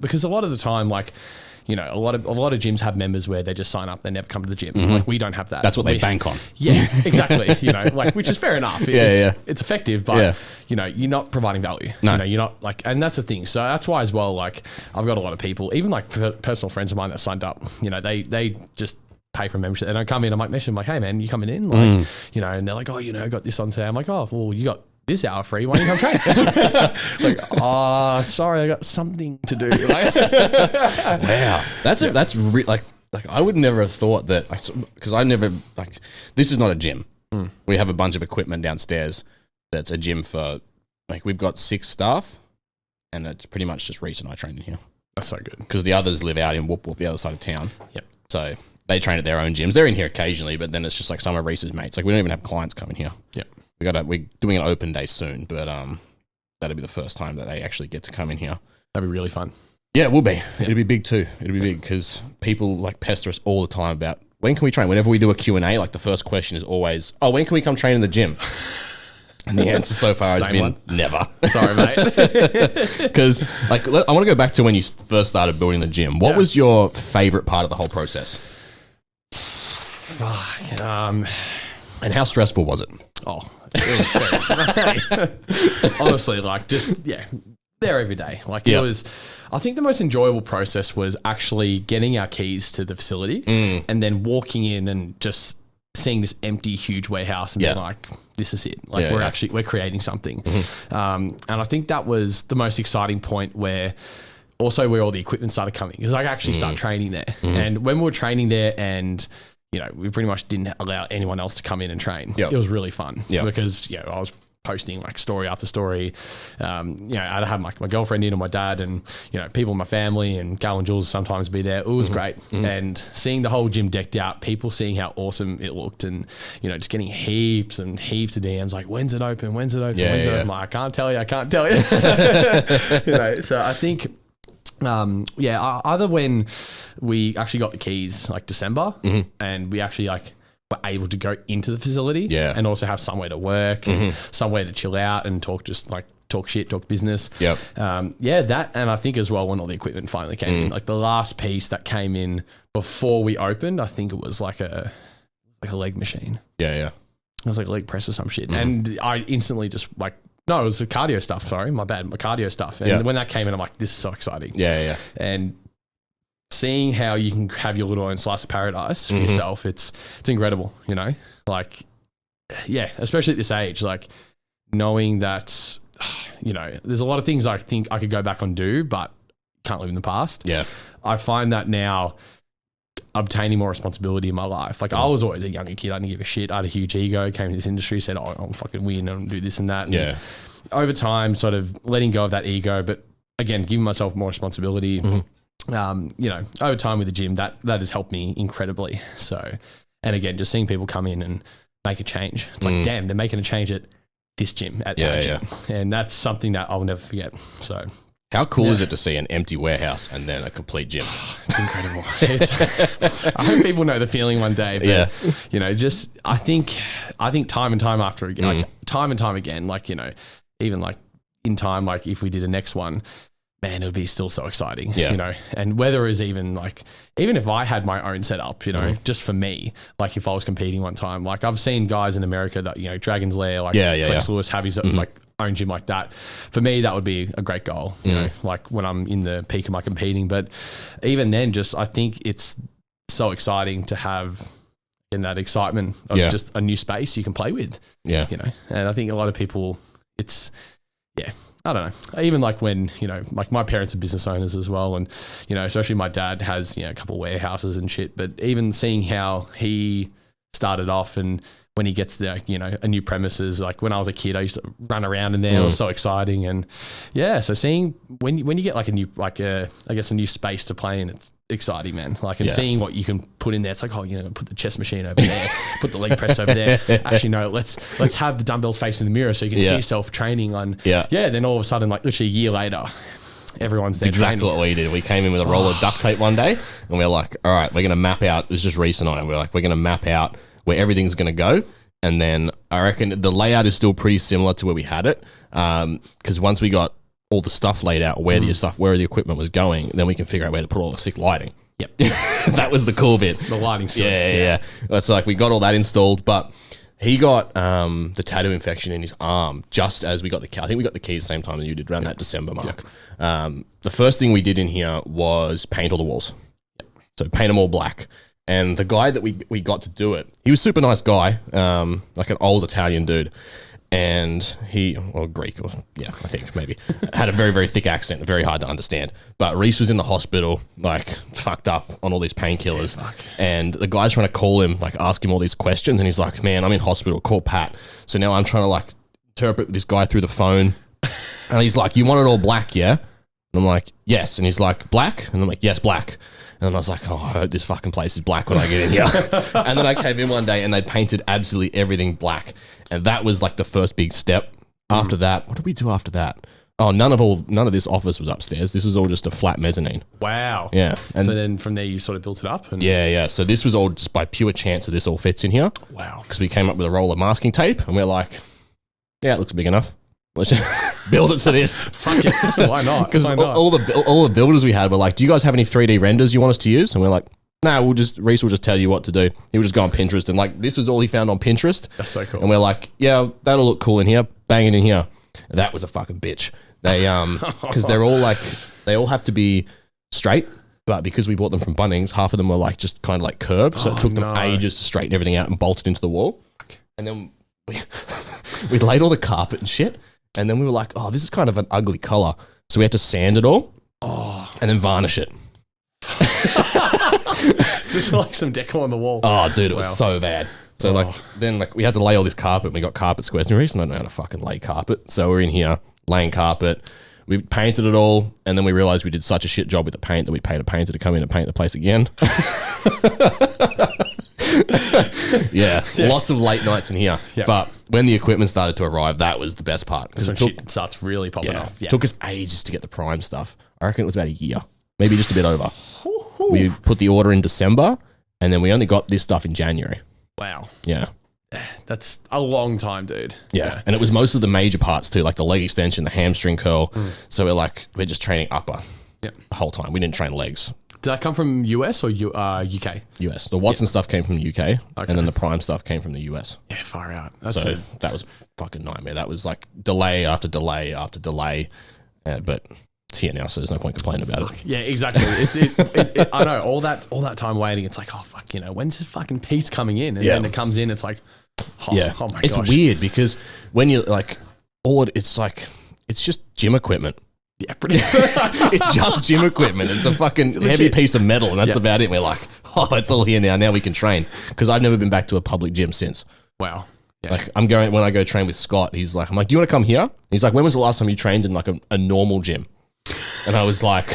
Because a lot of the time, like, you know, a lot of gyms have members where they just sign up, they never come to the gym. Like, we don't have that. That's what they bank on. Yeah, exactly. You know, like, which is fair enough. It's effective, but you know, you're not providing value. No. You know, you're not like, and that's the thing. So that's why as well, like, I've got a lot of people, even like personal friends of mine that signed up, you know, they just pay for membership. And I come in, I might mention, like, hey man, you coming in? Like, you know, and they're like, oh, you know, got this on today. I'm like, oh, well, you got this hour free. Why don't you come train? Like, oh, sorry, I got something to do. Like, Wow. Like I would never have thought that, because I never, like, this is not a gym. We have a bunch of equipment downstairs that's a gym for, like, we've got 6 staff, and it's pretty much just Reese and I train in here. That's so good. Because the others live out in Whoop Whoop, the other side of town. Yep. So they train at their own gyms. They're in here occasionally, but then it's just like some of Reese's mates. Like, we don't even have clients coming here. Yep. We're doing an open day soon, but that'll be the first time that they actually get to come in here. That'd be really fun. Yeah, it will be. It'll be big too. It'll be big because people like pester us all the time about when can we train. Whenever we do a Q&A, like the first question is always, oh, when can we come train in the gym? And the answer so far has Same been one. never. Sorry, mate. Because like I want to go back to when you first started building the gym. What was your favorite part of the whole process? Fuck. And how stressful was it? Oh, it was very, honestly, like, just, there every day. Like, it was, I think the most enjoyable process was actually getting our keys to the facility and then walking in and just seeing this empty, huge warehouse and being like, this is it. Like, we're creating something. And I think that was the most exciting point where also where all the equipment started coming, because I actually started training there. And when we were training there and, you know, we pretty much didn't allow anyone else to come in and train. It was really fun because, you know, I was posting like story after story. You know, I'd have my girlfriend in and my dad and, you know, people in my family, and Gal and Jules sometimes be there. It was great. And seeing the whole gym decked out, people seeing how awesome it looked, and, you know, just getting heaps and heaps of DMs like, when's it open? When's it open? When's it open? Like, I can't tell you. You know, so I think, either when we actually got the keys, like December, and we actually like were able to go into the facility and also have somewhere to work, and somewhere to chill out and talk shit, talk business. That, and I think as well when all the equipment finally came in, like the last piece that came in before we opened, I think it was like a leg machine. It was like a leg press or some shit. And I instantly just like, no, it was the cardio stuff. Sorry, my bad. My cardio stuff. And when that came in, I'm like, this is so exciting. And seeing how you can have your little own slice of paradise for yourself, it's incredible, you know? Like, especially at this age, like knowing that you know, there's a lot of things I think I could go back and do, but can't live in the past. Yeah. I find that now obtaining more responsibility in my life. Like I was always a younger kid. I didn't give a shit. I had a huge ego, came to this industry, said, oh, I'll fucking win and do this and that. And over time, sort of letting go of that ego, but again, giving myself more responsibility, you know, over time with the gym, that has helped me incredibly. So, and again, just seeing people come in and make a change. It's like, damn, they're making a change at this gym, at our gym. And that's something that I'll never forget. So how cool is it to see an empty warehouse and then a complete gym? It's incredible. I hope people know the feeling one day. But, you know, just I think time and time after again, like time and time again, like, you know, even like in time, like if we did a next one, man, it would be still so exciting, you know, and whether is even like, even if I had my own setup, you know, just for me, like if I was competing one time, like I've seen guys in America that, you know, Dragon's Lair, like Flex Lewis have his like own gym like that. For me, that would be a great goal, you know, like when I'm in the peak of my competing. But even then, just I think it's so exciting to have in that excitement of just a new space you can play with, you know, and I think a lot of people, it's, I don't know. Even like when, you know, like my parents are business owners as well. And, you know, especially my dad has, you know, a couple of warehouses and shit, but even seeing how he started off and when he gets there, you know, a new premises, like when I was a kid, I used to run around in there. It was so exciting. And so seeing when you get like a new, like I guess a new space to play in, it's exciting, man. Like, and seeing what you can put in there, it's like, oh, you know, put the chest machine over there, put the leg press over there. Actually, no, let's have the dumbbells facing the mirror so you can see yourself training on. Then all of a sudden, like literally a year later, everyone's there. Exactly what we did. We came in with a roll of duct tape one day, and we we're like, all right, we're going to map out. It was just recent on it. We're like, we're going to map out where everything's going to go. And then I reckon the layout is still pretty similar to where we had it. Because once we got all the stuff laid out, where the equipment was going, then we can figure out where to put all the sick lighting. Yep. That was the cool bit. The lighting stuff. Yeah. It's like we got all that installed, but he got the tattoo infection in his arm just as we got the key. I think we got the key the same time that you did, around that December mark. The first thing we did in here was paint all the walls. So paint them all black. And the guy that we got to do it, he was a super nice guy, like an old Italian dude. And Greek, or I think maybe, had a very, very thick accent, very hard to understand. But Reese was in the hospital, like fucked up on all these painkillers. And the guy's trying to call him, like ask him all these questions. And he's like, man, I'm in hospital, call Pat. So now I'm trying to like interpret this guy through the phone. And he's like, you want it all black, yeah? And I'm like, yes. And he's like, black? And I'm like, yes, black. And then I was like, oh, I hope this fucking place is black when I get in here. And then I came in one day and they painted absolutely everything black. And that was like the first big step. After that, what did we do after that? Oh, none of this office was upstairs. This was all just a flat mezzanine. Wow. Yeah. And so then from there you sort of built it up? And yeah. So this was all just by pure chance that this all fits in here. Wow. Because we came up with a roll of masking tape and we're like, yeah, it looks big enough. Let's just build it to this. Fuck it. Why not? Because all the builders we had were like, do you guys have any 3D renders you want us to use? And we're like, nah, Reese will just tell you what to do. He would just go on Pinterest. And like, this was all he found on Pinterest. That's so cool. And we're like, yeah, that'll look cool in here. Bang it in here. And that was a fucking bitch. They, because they're all like, they all have to be straight. But because we bought them from Bunnings, half of them were like just kind of like curved. So it took them ages to straighten everything out and bolt it into the wall. And then we laid all the carpet and shit. And then we were like, oh, this is kind of an ugly color. So we had to sand it all and then varnish it. Just like some deco on the wall. Oh, dude, it was so bad. So then we had to lay all this carpet and we got carpet squares. And Reese, I don't know how to fucking lay carpet. So we're in here laying carpet. We painted it all. And then we realized we did such a shit job with the paint that we paid a painter to come in and paint the place again. Yeah, lots of late nights in here. But when the equipment started to arrive, that was the best part. Because shit starts really popping off. It took us ages to get the prime stuff. I reckon it was about a year, maybe just a bit over. We put the order in December, and then we only got this stuff in January. Wow. Yeah. That's a long time, dude. Yeah. And it was most of the major parts too, like the leg extension, the hamstring curl. So we're just training upper the whole time. We didn't train legs. Did that come from US or UK? US. The Watson stuff came from the UK, and then the Prime stuff came from the US. Yeah, far out. That was fucking nightmare. That was like delay after delay after delay. But it's here now, so there's no point complaining about it. Yeah, exactly. I know all that time waiting. It's like, oh fuck, when's this fucking piece coming in? And then it comes in. It's like, oh my gosh. It's weird because when you like it's like It's just gym equipment. Yeah, pretty. It's just gym equipment. It's a fucking heavy piece of metal, and that's about it. We're like, oh, it's all here now. Now we can train. Because I've never been back to a public gym since. Wow. Yeah. Like when I go train with Scott, he's like, I'm like, do you want to come here? He's like, when was the last time you trained in like a normal gym? And I was like,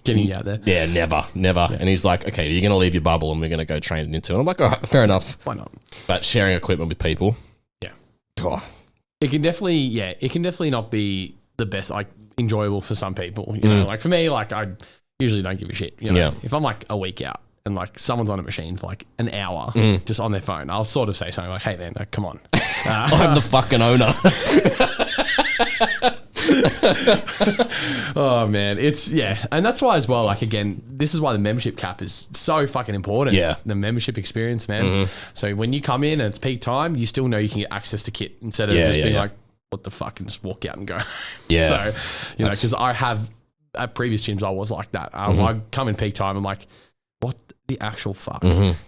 getting you out there. Yeah, never. Yeah. And he's like, okay, you're going to leave your bubble and we're going to go train into it. And I'm like, all right, fair enough. Why not? But sharing equipment with people. Yeah. Oh. It can definitely not be the best, like enjoyable for some people, you know, like for me, like I usually don't give a shit, you know, if I'm like a week out and like someone's on a machine for like an hour just on their phone, I'll sort of say something like, hey man, like, come on. I'm the fucking owner. Oh man, and that's why as well, like again, this is why the membership cap is so fucking important. Yeah, the membership experience, man. So when you come in and it's peak time, you still know you can get access to kit instead of just being like, what the fuck, and just walk out and go. Yeah. So you know, because I have at previous gyms I was like that. I come in peak time, I'm like, what the actual fuck,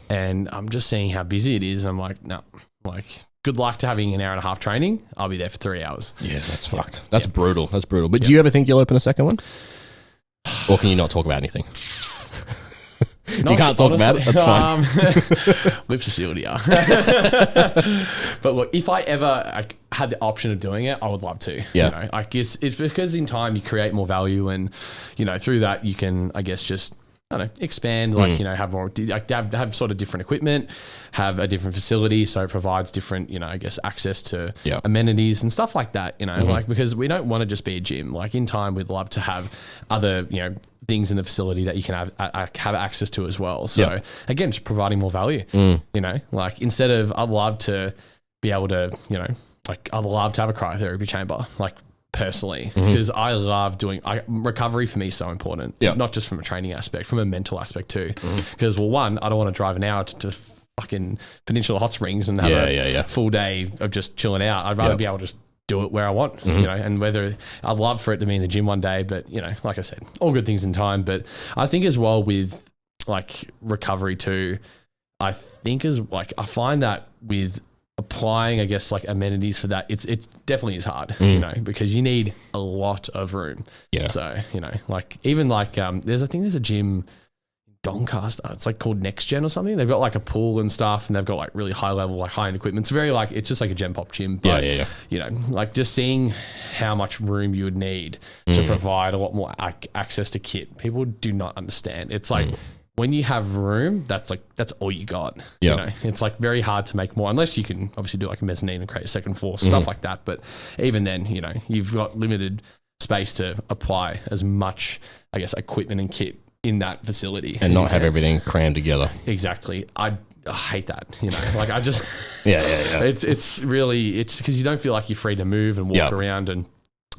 and I'm just seeing how busy it is. And I'm like, no, like. Good luck to having an hour and a half training. I'll be there for 3 hours. Yeah, that's fucked. That's brutal. That's brutal. But do you ever think you'll open a second one? Or can you not talk about anything? If you can't talk about it, that's fine. Lips are sealed here. But look, if I ever had the option of doing it, I would love to. Yeah. You know, I guess it's because in time you create more value and, you know, through that you can, I guess, just I don't know, expand, like, you know, have more, like have sort of different equipment, have a different facility. So it provides different, you know, I guess access to amenities and stuff like that, you know, like, because we don't want to just be a gym. Like in time, we'd love to have other, you know, things in the facility that you can have access to as well. So again, just providing more value, you know, like instead of, I'd love to be able to, you know, like I'd love to have a cryotherapy chamber, like, personally, because I love doing recovery for me is so important, not just from a training aspect, from a mental aspect too, because well, one, I don't want to drive an hour to fucking Peninsula Hot Springs and have a full day of just chilling out. I'd rather be able to just do it where I want, you know, and whether I'd love for it to be in the gym one day, but you know, like I said, all good things in time. But I think as well with like recovery too, I think is like, I find that with applying, I guess, like amenities for that, it's definitely is hard, you know, because you need a lot of room. Yeah. So, you know, like even like there's a gym in Doncaster, it's like called Next Gen or something. They've got like a pool and stuff, and they've got like really high level, like high end equipment. It's very like, it's just like a Gen Pop gym. But, you know, like just seeing how much room you would need to provide a lot more access to kit. People do not understand. It's like, when you have room, that's all you got. You know, it's like very hard to make more unless you can obviously do like a mezzanine and create a second floor, stuff like that. But even then, you know, you've got limited space to apply as much, I guess, equipment and kit in that facility. And not have everything crammed together. Exactly. I hate that, you know, like I just, it's really, it's because you don't feel like you're free to move and walk around and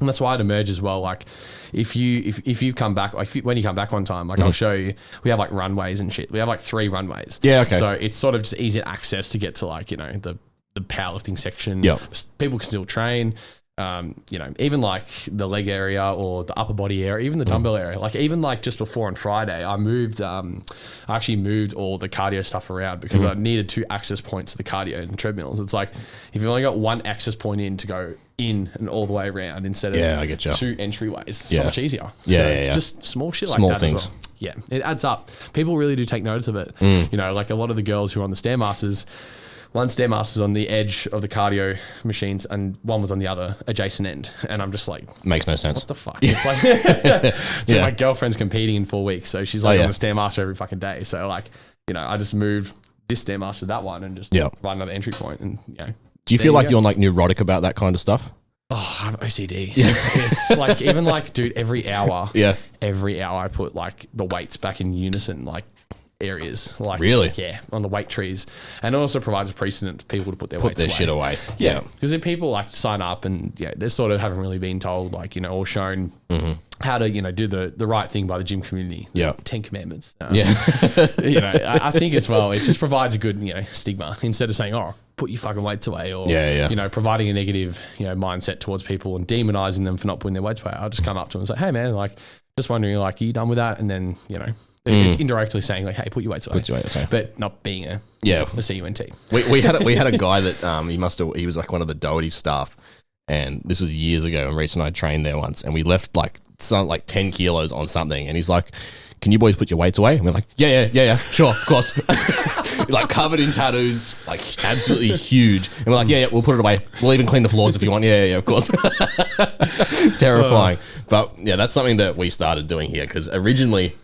that's why it emerges as well. Like if you come back, like when you come back one time, like I'll show you, we have like runways and shit. We have like 3 runways. Yeah. Okay. So it's sort of just easy access to get to like, you know, the powerlifting section. Yeah. People can still train. You know, even like the leg area or the upper body area, even the dumbbell area, like even like just before on Friday, I actually moved all the cardio stuff around because I needed 2 access points to the cardio and treadmills. It's like, if you've only got 1 access point in to go in and all the way around instead of I get you. 2 entryways, so much easier. Just small shit small like that things. as well. Yeah, it adds up. People really do take notice of it. You know, like a lot of the girls who are on the Stairmasters, one Stairmaster's on the edge of the cardio machines and one was on the other adjacent end. And I'm just like... Makes no sense. What the fuck? It's like... it's like my girlfriend's competing in 4 weeks. So she's like on the Stairmaster every fucking day. So like, you know, I just moved this Stairmaster to that one and just write another entry point and, you know... Do you feel like you're like neurotic about that kind of stuff? Oh, I have OCD. It's like, even like, dude, every hour I put like the weights back in unison, like areas. Like, really? Yeah, on the weight trees. And it also provides a precedent for people to put their weights away. Shit away. Yeah. Because if people like sign up and they sort of haven't really been told, like, you know, or shown how to, you know, do the right thing by the gym community. Yeah. 10 commandments. You know, I think as well, it just provides a good, you know, stigma instead of saying, oh, put your fucking weights away or, you know, providing a negative, you know, mindset towards people and demonizing them for not putting their weights away. I'll just come up to them and say, hey man, like, just wondering, like, are you done with that? And then, you know, it's indirectly saying like, hey, put your weights away. But not being a CUNT. We had a guy that he was like one of the Doherty staff. And this was years ago, and Reese and I trained there once, and we left like 10 kilos on something, and he's like, can you boys put your weights away? And we're like, yeah, sure, of course. Like covered in tattoos, like absolutely huge. And we're like, yeah, we'll put it away. We'll even clean the floors if you want. Yeah, of course. Terrifying. But yeah, that's something that we started doing here, because originally,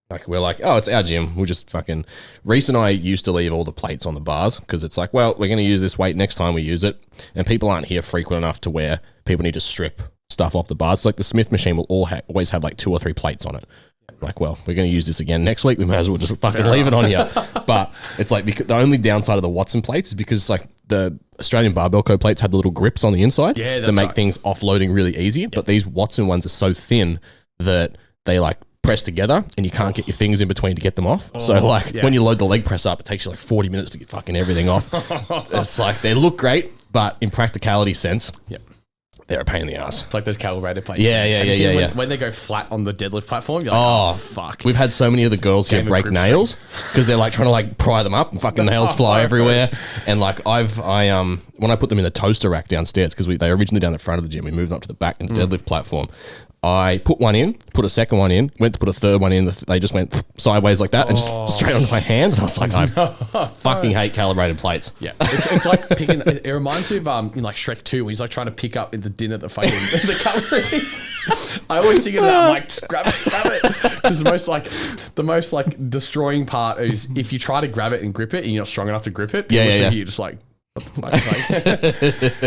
like, we're like, oh, it's our gym. We'll just fucking... Reese and I used to leave all the plates on the bars, because it's like, well, we're going to use this weight next time we use it. And people aren't here frequent enough to where people need to strip stuff off the bars. So like the Smith machine will always have like 2 or 3 plates on it. Like, well, we're going to use this again next week. We might as well just fucking leave it on here. But it's like the only downside of the Watson plates is because like the Australian Barbell Co plates have the little grips on the inside that make things offloading really easy. Yep. But these Watson ones are so thin that they like press together and you can't get your fingers in between to get them off. So like when you load the leg press up, it takes you like 40 minutes to get fucking everything off. It's like they look great, but in practicality sense, they're a pain in the ass. It's like those calibrated plates. Yeah. When they go flat on the deadlift platform, you're like, oh, fuck. We've had so many of the girls here break nails because they're like trying to like pry them up and fucking nails fly everywhere. And like when I put them in the toaster rack downstairs, because they originally down the front of the gym, we moved up to the back and deadlift platform. I put one in, put a second one in, went to put a third one in. They just went sideways like that and just straight onto my hands. And I was like, I fucking hate calibrated plates. Yeah. It's like picking, it reminds me of in like Shrek 2 when he's like trying to pick up in the dinner the fucking, the cutlery. I always think of that. I'm like, just grab it. Because the most like destroying part is if you try to grab it and grip it and you're not strong enough to grip it, you're just like, what the fuck? Like,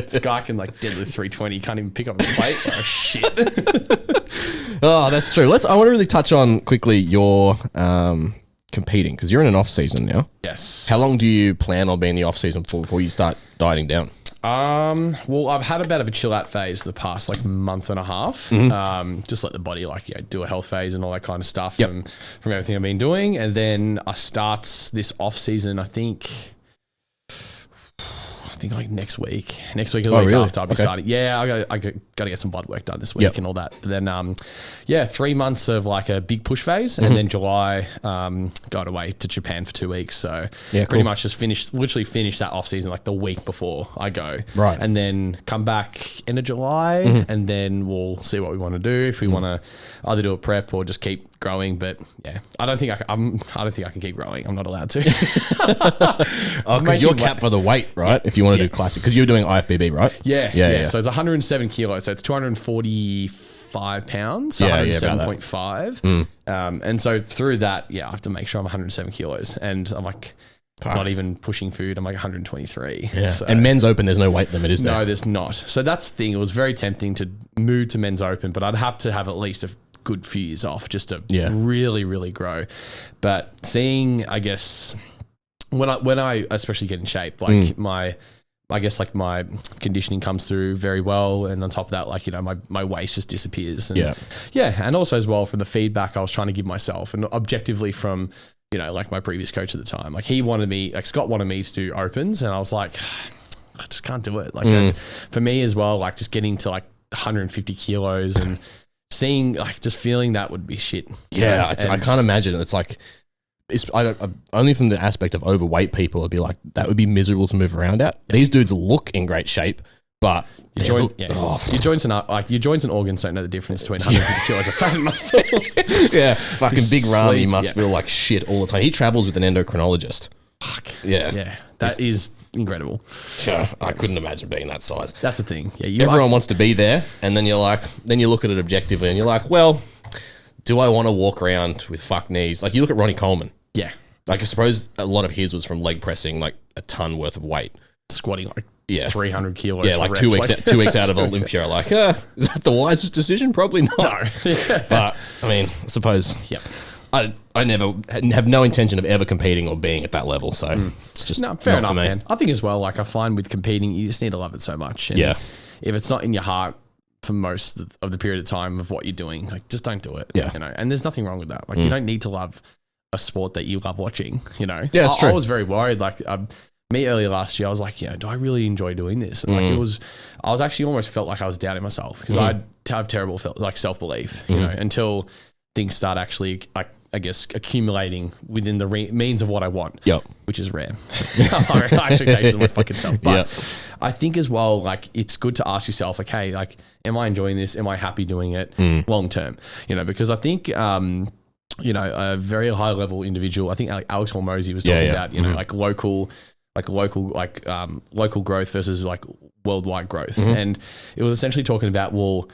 this guy can like deadlift 320, can't even pick up a plate. Oh shit. Oh, that's true. I want to really touch on quickly your competing, because you're in an off season now. Yes. How long do you plan on being in the off season before you start dieting down? Well, I've had a bit of a chill out phase the past like month and a half. Just let the body do a health phase and all that kind of stuff from everything I've been doing. And then I start this off season, I think like next week or the week after I'll be starting. Yeah, I got to get some blood work done this week and all that. But then, 3 months of like a big push phase, and then July, going away to Japan for 2 weeks. So pretty much just literally finish that off season like the week before I go. Right. And then come back end of July, and then we'll see what we want to do. If we want to either do a prep or just keep growing, but I don't think I can keep growing. I'm not allowed to. Because you're capped by the weight, right? If you want to do classic, because you're doing IFBB, right? Yeah. So it's 107 kilos. So it's 245 pounds. So 107.5. And so through that, I have to make sure I'm 107 kilos, and I'm like, not even pushing food. I'm like 123. Yeah. So, and men's open, there's no weight limit, is there? No, there's not. So that's the thing. It was very tempting to move to men's open, but I'd have to have at least a good few years off just to really, really grow. But seeing, I guess, when I especially get in shape, like my conditioning comes through very well, and on top of that, like, my waist just disappears. And and also as well from the feedback I was trying to give myself, and objectively from like my previous coach at the time, like Scott wanted me to do opens, and I was like, I just can't do it. Like for me as well, like just getting to like 150 kilos and seeing, like, just feeling that would be shit. Yeah, I can't imagine. It's like, only from the aspect of overweight people, it'd be like, that would be miserable to move around at. These dudes look in great shape, but your joints and organs don't know the difference between 150 kilos of fat and muscle. Fucking Big Ramy must feel like shit all the time. He travels with an endocrinologist. Fuck. Yeah. That is incredible. Sure. I couldn't imagine being that size. That's the thing. Yeah, everyone wants to be there, and then you look at it objectively, and you're like, well, do I want to walk around with fuck knees? Like, you look at Ronnie Coleman. Yeah. Like, I suppose a lot of his was from leg pressing like a ton worth of weight, squatting like 300 kilos. Yeah, like 2 weeks, 2 weeks out of Olympia. Like, is that the wisest decision? Probably not. No. But I mean, I suppose. Yeah. I never have no intention of ever competing or being at that level, so it's just fair enough, man. I think as well, like, I find with competing, you just need to love it so much. And if it's not in your heart for most of the period of time of what you're doing, like, just don't do it. Yeah, and there's nothing wrong with that. Like, you don't need to love a sport that you love watching. Yeah, that's true. I was very worried. Like, me earlier last year, I was like, do I really enjoy doing this? And like, I was actually almost felt like I was doubting myself, because I'd have terrible self-belief, until things start actually, I guess, accumulating within the means of what I want, which is rare. My expectations of my fucking self. But I think as well, like it's good to ask yourself, like, hey, like, am I enjoying this? Am I happy doing it long term? You know, because I think, you know, a very high level individual, I think like Alex Hormozy was talking about, you know, like local growth versus like worldwide growth. And it was essentially talking about, well,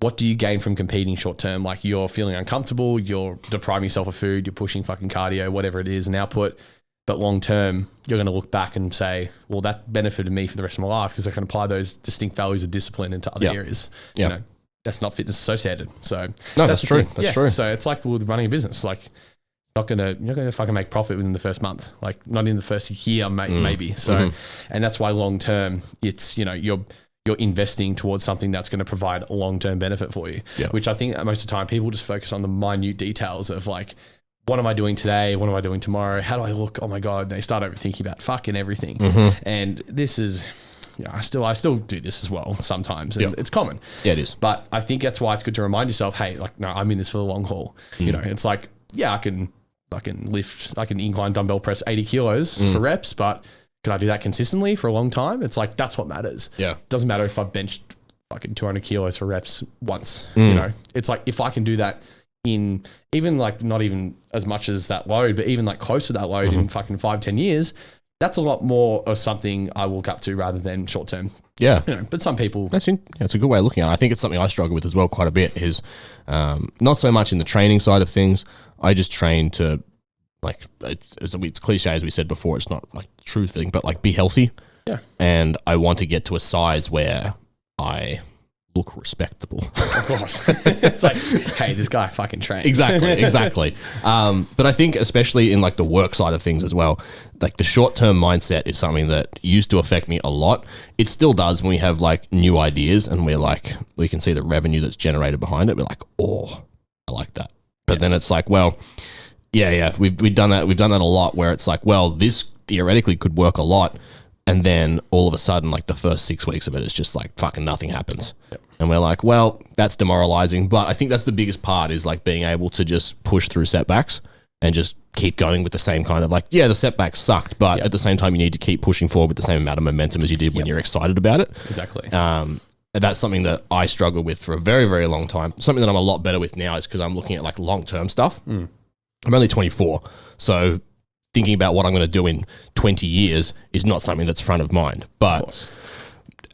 what do you gain from competing short term? Like you're feeling uncomfortable, you're depriving yourself of food, you're pushing fucking cardio, whatever it is, an output. But long term, you're going to look back and say, well, that benefited me for the rest of my life because I can apply those distinct values of discipline into other areas. You know, that's not fitness associated. So no, that's true. That's true. So it's like with running a business, like you're not gonna fucking make profit within the first month, like not in the first year, maybe. So, and that's why long term, it's, you know, you're investing towards something that's going to provide a long-term benefit for you, which I think most of the time people just focus on the minute details of like, what am I doing today? What am I doing tomorrow? How do I look? Oh my God. They start overthinking about fucking everything. And this is, you know, I still do this as well sometimes. And it's common. Yeah, it is. But I think that's why it's good to remind yourself, hey, like, no, I'm in this for the long haul. You know, it's like, yeah, I can incline dumbbell press 80 kilos for reps, but can I do that consistently for a long time? It's like, that's what matters. Yeah. It doesn't matter if I benched fucking 200 kilos for reps once, you know, it's like, if I can do that in even like not even as much as that load, but even like close to that load in fucking 5-10 years, that's a lot more of something I look up to rather than short term. Yeah. You know, but some people, it's a good way of looking at it. I think it's something I struggle with as well quite a bit is not so much in the training side of things. I just train to, like, it's cliche as we said before, it's not like the true thing, but like be healthy. Yeah. And I want to get to a size where I look respectable. Of course. It's like, hey, this guy fucking trains. Exactly. But I think especially in like the work side of things as well, like the short-term mindset is something that used to affect me a lot. It still does when we have like new ideas and we can see the revenue that's generated behind it. We're like, oh, I like that. But then it's like, well, we've done that. We've done that a lot where it's like, well, this theoretically could work a lot. And then all of a sudden, like the first 6 weeks of it is just like fucking nothing happens. Yep. And we're like, well, that's demoralizing. But I think that's the biggest part is like being able to just push through setbacks and just keep going with the same kind of like, yeah, the setbacks sucked. But at the same time, you need to keep pushing forward with the same amount of momentum as you did when you're excited about it. Exactly. And that's something that I struggled with for a very, very long time. Something that I'm a lot better with now is because I'm looking at like long-term stuff. I'm only 24. So thinking about what I'm going to do in 20 years is not something that's front of mind. But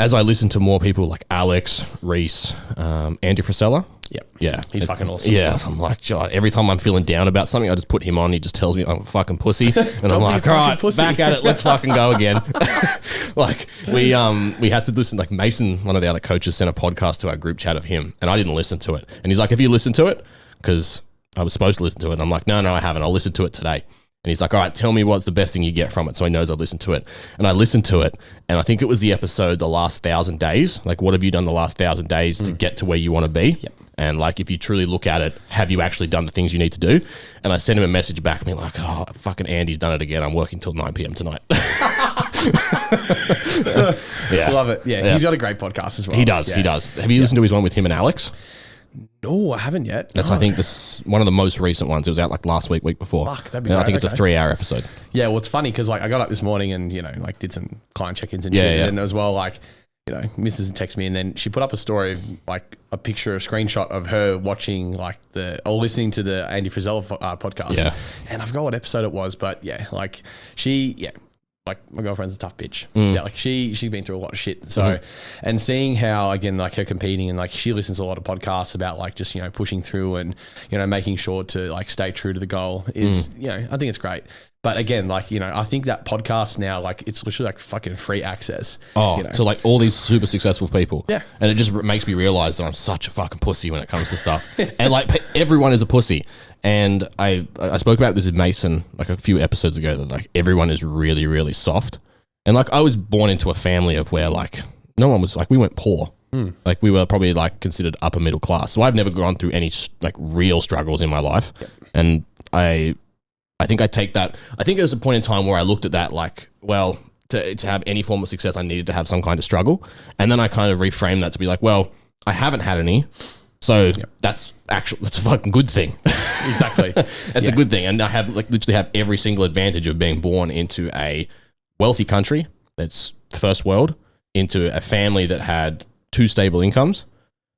as I listen to more people like Alex, Reese, Andy Frisella. Yep. Yeah. He's fucking awesome. Yeah. I'm like, every time I'm feeling down about something, I just put him on. He just tells me I'm a fucking pussy. And I'm like, all right, back at it. Let's fucking go again. Like we had to listen, like Mason, one of the other coaches, sent a podcast to our group chat of him and I didn't listen to it. And he's like, have you listened to it? Because I was supposed to listen to it. And I'm like, no, I haven't. I'll listen to it today. And he's like, all right, tell me what's the best thing you get from it. So he knows I've listened to it. And I listened to it. And I think it was the episode, The Last 1,000 Days. Like, what have you done the last 1,000 days to get to where you want to be? Yep. And like, if you truly look at it, have you actually done the things you need to do? And I sent him a message back, being like, oh, fucking Andy's done it again. I'm working till 9 p.m. tonight. Love it. Yeah, he's got a great podcast as well. He does. Have you listened to his one with him and Alex? No, I haven't yet. That's, I think, this one of the most recent ones. It was out like last week before. Fuck, that'd be great. I think it's a 3-hour episode. Yeah, well, it's funny because like I got up this morning and, you know, like did some client check-ins and shit. And as well, like, you know, Mrs. texted me and then she put up a story of like a picture, a screenshot of her watching like listening to the Andy Frisella podcast. Yeah. And I forgot what episode it was, but like like my girlfriend's a tough bitch. Yeah, like she's been through a lot of shit. So, and seeing how, again, like her competing and like she listens to a lot of podcasts about like just, you know, pushing through and, you know, making sure to like stay true to the goal is, you know, I think it's great. But again, like, you know, I think that podcast now, like it's literally like fucking free access. Oh, you know? to like all these super successful people. Yeah. And it just makes me realize that I'm such a fucking pussy when it comes to stuff. And like everyone is a pussy. And I spoke about this with Mason like a few episodes ago that like everyone is really, really soft. And like I was born into a family of where like no one was like, we weren't poor. Like we were probably like considered upper middle class. So I've never gone through any like real struggles in my life. Yep. And I think I take that. I think there was a point in time where I looked at that like, well, to have any form of success, I needed to have some kind of struggle. And then I kind of reframed that to be like, well, I haven't had any. So that's a fucking good thing. Exactly. That's a good thing. And I have like literally have every single advantage of being born into a wealthy country that's first world into a family that had two stable incomes,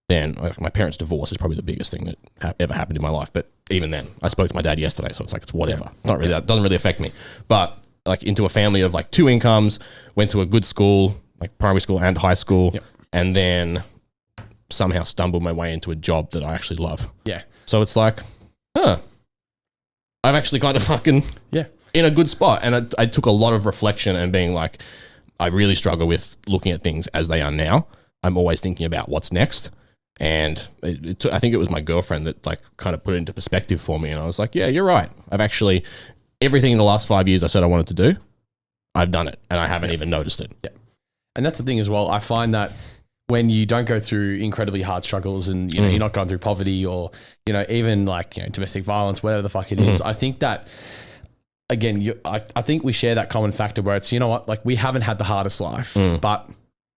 then like my parents' divorce is probably the biggest thing that ever happened in my life. But even then, I spoke to my dad yesterday, so it's like, it's whatever. Not really, that doesn't really affect me. But like into a family of like two incomes, went to a good school, like primary school and high school, and then somehow stumbled my way into a job that I actually love. Yeah. So it's like, I've actually kind of fucking in a good spot. And I took a lot of reflection and being like, I really struggle with looking at things as they are now. I'm always thinking about what's next. And I think it was my girlfriend that like kind of put it into perspective for me. And I was like, yeah, you're right. I've actually, everything in the last 5 years I said I wanted to do, I've done it. And I haven't even noticed it. Yeah. And that's the thing as well. I find that when you don't go through incredibly hard struggles and, you know, you're not going through poverty or, you know, even like, you know, domestic violence, whatever the fuck it is, I think that, again, I think we share that common factor where it's, you know what, like we haven't had the hardest life, but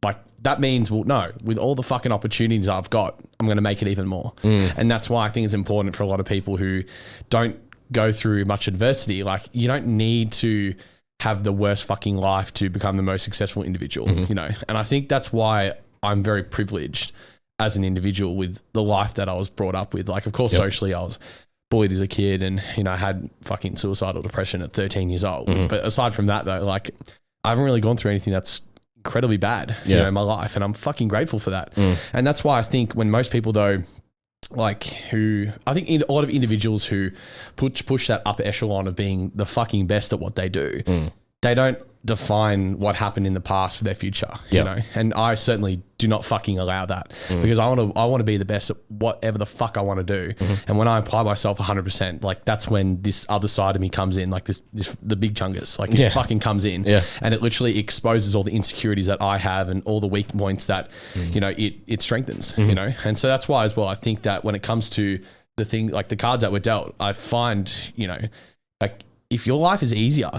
like that means, well, no, with all the fucking opportunities I've got, I'm going to make it even more. And that's why I think it's important for a lot of people who don't go through much adversity. Like you don't need to have the worst fucking life to become the most successful individual, you know? And I think that's why I'm very privileged as an individual with the life that I was brought up with. Like, of course, socially I was bullied as a kid and, you know, I had fucking suicidal depression at 13 years old. But aside from that though, like I haven't really gone through anything that's incredibly bad, you know, in my life. And I'm fucking grateful for that. And that's why I think when most people though, like who, I think a lot of individuals who push that upper echelon of being the fucking best at what they do, they don't define what happened in the past for their future, you know? And I certainly do not fucking allow that because I want to be the best at whatever the fuck I want to do. And when I apply myself 100%, like that's when this other side of me comes in, like the big chungus, like it fucking comes in and it literally exposes all the insecurities that I have and all the weak points that, you know, it strengthens, you know? And so that's why as well, I think that when it comes to the thing, like the cards that were dealt, I find, you know, like if your life is easier,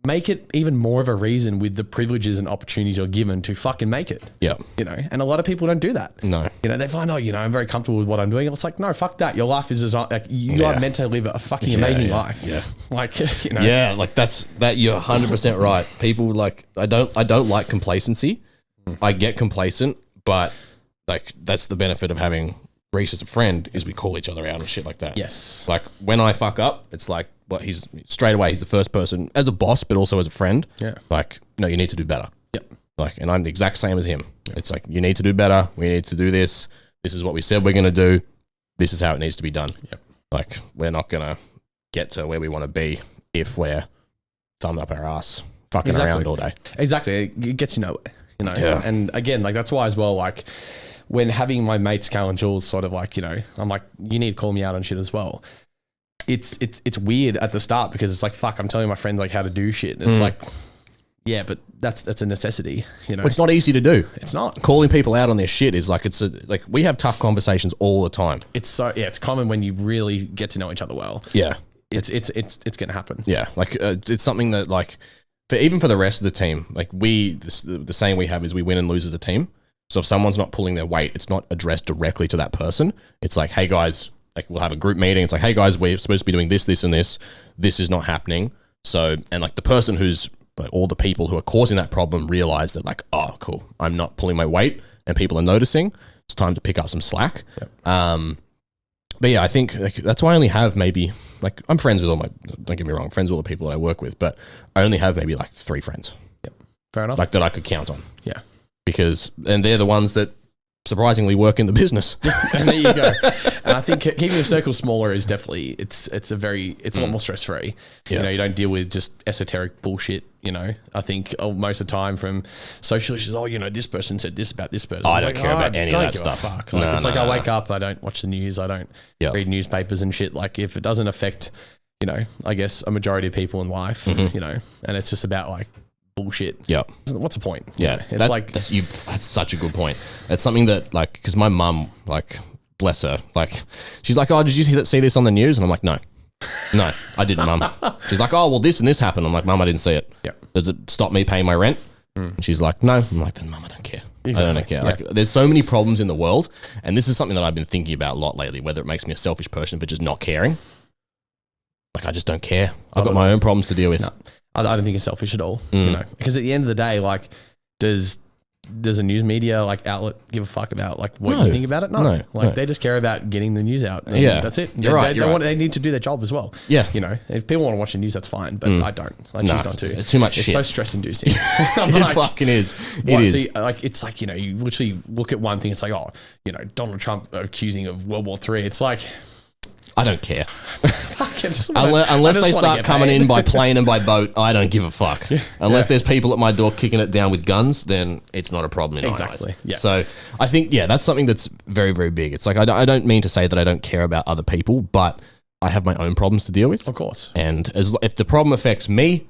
make it even more of a reason with the privileges and opportunities you're given to fucking make it. Yeah. You know, and a lot of people don't do that. No. You know, they find, oh, you know, I'm very comfortable with what I'm doing. And it's like, no, fuck that. Your life is designed, like you are meant to live a fucking amazing life. Yeah. Like, you know. Yeah. Like that you're 100% right. People like, I don't like complacency. I get complacent, but like that's the benefit of having Reese as a friend is we call each other out and shit like that. Yes. Like when I fuck up, it's like, well, he's straight away, he's the first person as a boss, but also as a friend. Yeah. Like, no, you need to do better. Yep. Like, and I'm the exact same as him. Yep. It's like, you need to do better. We need to do this. This is what we said we're going to do. This is how it needs to be done. Yep. Like, we're not going to get to where we want to be if we're thumb up our ass fucking around all day. Exactly. It gets you nowhere, you know? Yeah. And again, like, that's why as well, like, when having my mates, Cal and Jules, sort of like, you know, I'm like, you need to call me out on shit as well. It's weird at the start because it's like, fuck, I'm telling my friends like how to do shit. And it's like, yeah, but that's a necessity, you know. It's not easy to do. It's not. Calling people out on their shit is like, like we have tough conversations all the time. It's it's common when you really get to know each other well. Yeah. It's going to happen. Yeah. Like it's something that like, even for the rest of the team, like the saying we have is we win and lose as a team. So if someone's not pulling their weight, it's not addressed directly to that person. It's like, hey guys, like we'll have a group meeting. It's like, hey guys, we're supposed to be doing this, this, and this. This is not happening. So, and like the person who's, like, all the people who are causing that problem realize that like, oh, cool, I'm not pulling my weight and people are noticing. It's time to pick up some slack. Yep. But yeah, I think like, that's why I only have maybe, like I'm friends with don't get me wrong, I'm friends with all the people that I work with, but I only have maybe like 3 friends. Yep. Fair enough. Like that I could count on. Yeah. And they're the ones that surprisingly work in the business. And there you go. And I think keeping your circle smaller is definitely, it's a lot more stress free. Yeah. You know, you don't deal with just esoteric bullshit, you know. I think most of the time from social issues, oh, you know, this person said this about this person. I don't care about any of that stuff. Fuck. Like, it's like I wake up, I don't watch the news, I don't read newspapers and shit. Like if it doesn't affect, you know, I guess a majority of people in life, you know, and it's just about like bullshit. Yeah. What's the point? Yeah. You know, that's such a good point. It's something that like, because my mum, like, bless her, like, she's like, oh, did you see this on the news? And I'm like, no, I didn't, mum. She's like, oh, well, this and this happened. I'm like, mum, I didn't see it. Yeah. Does it stop me paying my rent? And she's like, no. I'm like, then mum, I don't care. Exactly. I don't care. Yeah. Like, there's so many problems in the world. And this is something that I've been thinking about a lot lately, whether it makes me a selfish person for just not caring. Like, I just don't care. I've got my own problems to deal with. No. I don't think it's selfish at all, you know, because at the end of the day, like, does does a news media like outlet give a fuck about like what you think about it? No. They just care about getting the news out. That's it. You're right. They need to do their job as well. Yeah. You know, if people want to watch the news, that's fine, but I don't. I choose not to. It's too much It's shit. so stress inducing. It fucking is. It is. See, like, it's like, you know, you literally look at one thing, it's like, oh, you know, Donald Trump accusing of World War III. It's like, I don't care. Unless Unless they start coming in by plane and by boat, I don't give a fuck. Unless there's people at my door kicking it down with guns, then it's not a problem in my eyes. Yeah. So I think, that's something that's very, very big. It's like, I don't mean to say that I don't care about other people, but I have my own problems to deal with. Of course. And if the problem affects me,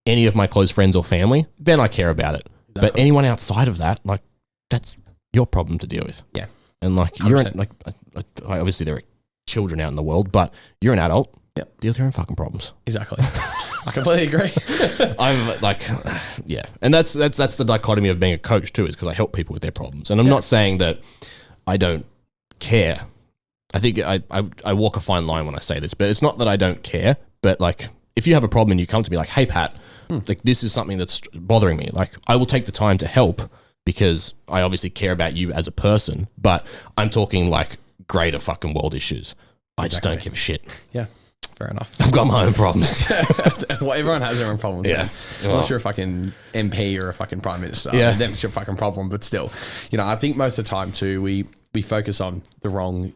any of my close friends or family, then I care about it. Exactly. But anyone outside of that, like, that's your problem to deal with. Yeah. And like, 100%. obviously there are children out in the world, but you're an adult. Yep. Deal with your own fucking problems. Exactly. I completely agree. I'm like, and that's the dichotomy of being a coach too, is because I help people with their problems, and I'm not saying that I don't care. I think I walk a fine line when I say this, but it's not that I don't care. But like, if you have a problem and you come to me like, hey Pat, like this is something that's bothering me, like I will take the time to help because I obviously care about you as a person. But I'm talking like greater fucking world issues. I just don't give a shit. Yeah. Fair enough. I've got my own problems. Well, everyone has their own problems. Yeah. Man. Unless you're a fucking MP or a fucking prime minister, then it's your fucking problem. But still, you know, I think most of the time too, we focus on the wrong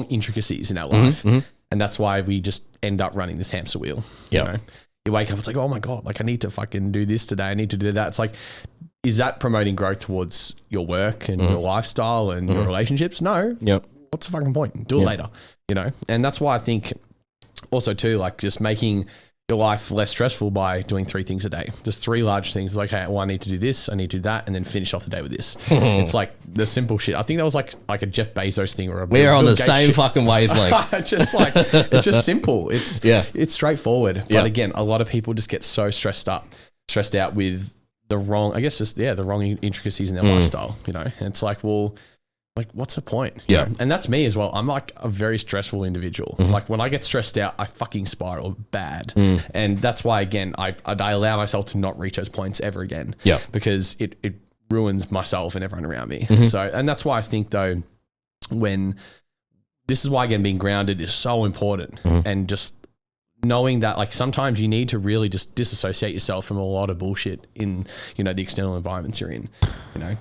intricacies in our life, and that's why we just end up running this hamster wheel. Yeah. You know? You wake up, it's like, oh my god, like I need to fucking do this today. I need to do that. It's like, is that promoting growth towards your work and your lifestyle and your relationships? No. Yep. What's the fucking point? Do it later. You know, and that's why I think. Also too, like just making your life less stressful by doing 3 things a day. Just 3 large things. Like, hey, well, I need to do this, I need to do that, and then finish off the day with this. It's like the simple shit. I think that was like a Jeff Bezos thing or a we're on the same shit. fucking wavelength. It's just like it's just simple. It's straightforward. But again, a lot of people just get so stressed out with the wrong, I guess just the wrong intricacies in their lifestyle. You know, and it's like, well, like, what's the point? You know? And that's me as well. I'm like a very stressful individual. Like when I get stressed out, I fucking spiral bad. And that's why, again, I allow myself to not reach those points ever again. Yeah. Because it ruins myself and everyone around me. So, and that's why I think though, this is why, again, being grounded is so important. And just knowing that, like, sometimes you need to really just disassociate yourself from a lot of bullshit in, you know, the external environments you're in, you know.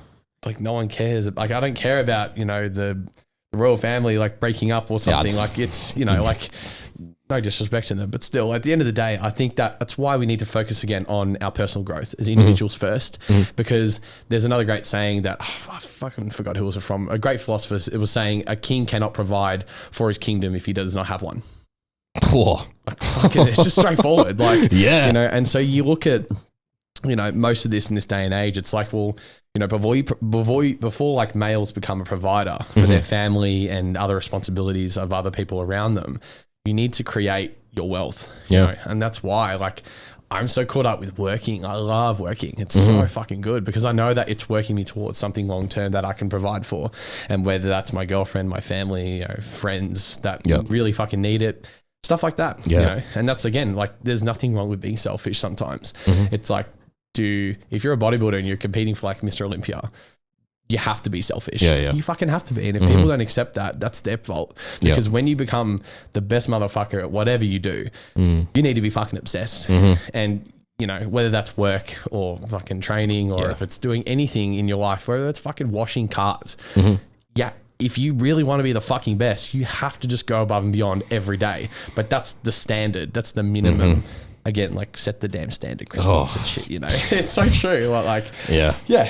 Like no one cares. Like I don't care about, you know, the royal family like breaking up or something. Like it's, you know, like no disrespect to them, but still at the end of the day, I think that's why we need to focus again on our personal growth as individuals first, because there's another great saying that I fucking forgot who it was from. A great philosopher, it was saying a king cannot provide for his kingdom if he does not have one. Like, fucking, it's just straightforward. Like, you know, and so you look at, you know, most of this in this day and age, it's like, well, you know, before like males become a provider for their family and other responsibilities of other people around them, you need to create your wealth. You know? And that's why, like, I'm so caught up with working. I love working. It's so fucking good because I know that it's working me towards something long term that I can provide for, and whether that's my girlfriend, my family, you know, friends that really fucking need it. Stuff like that, you know, and that's again, like, there's nothing wrong with being selfish sometimes. It's like, if you're a bodybuilder and you're competing for like Mr. Olympia, you have to be selfish. You fucking have to be. And if people don't accept that, that's their fault. Because when you become the best motherfucker at whatever you do, you need to be fucking obsessed. And, you know, whether that's work or fucking training or if it's doing anything in your life, whether it's fucking washing cars, if you really want to be the fucking best, you have to just go above and beyond every day. But that's the standard. That's the minimum. Again, like, set the damn standard, Chris and shit, you know. It's so true. Like,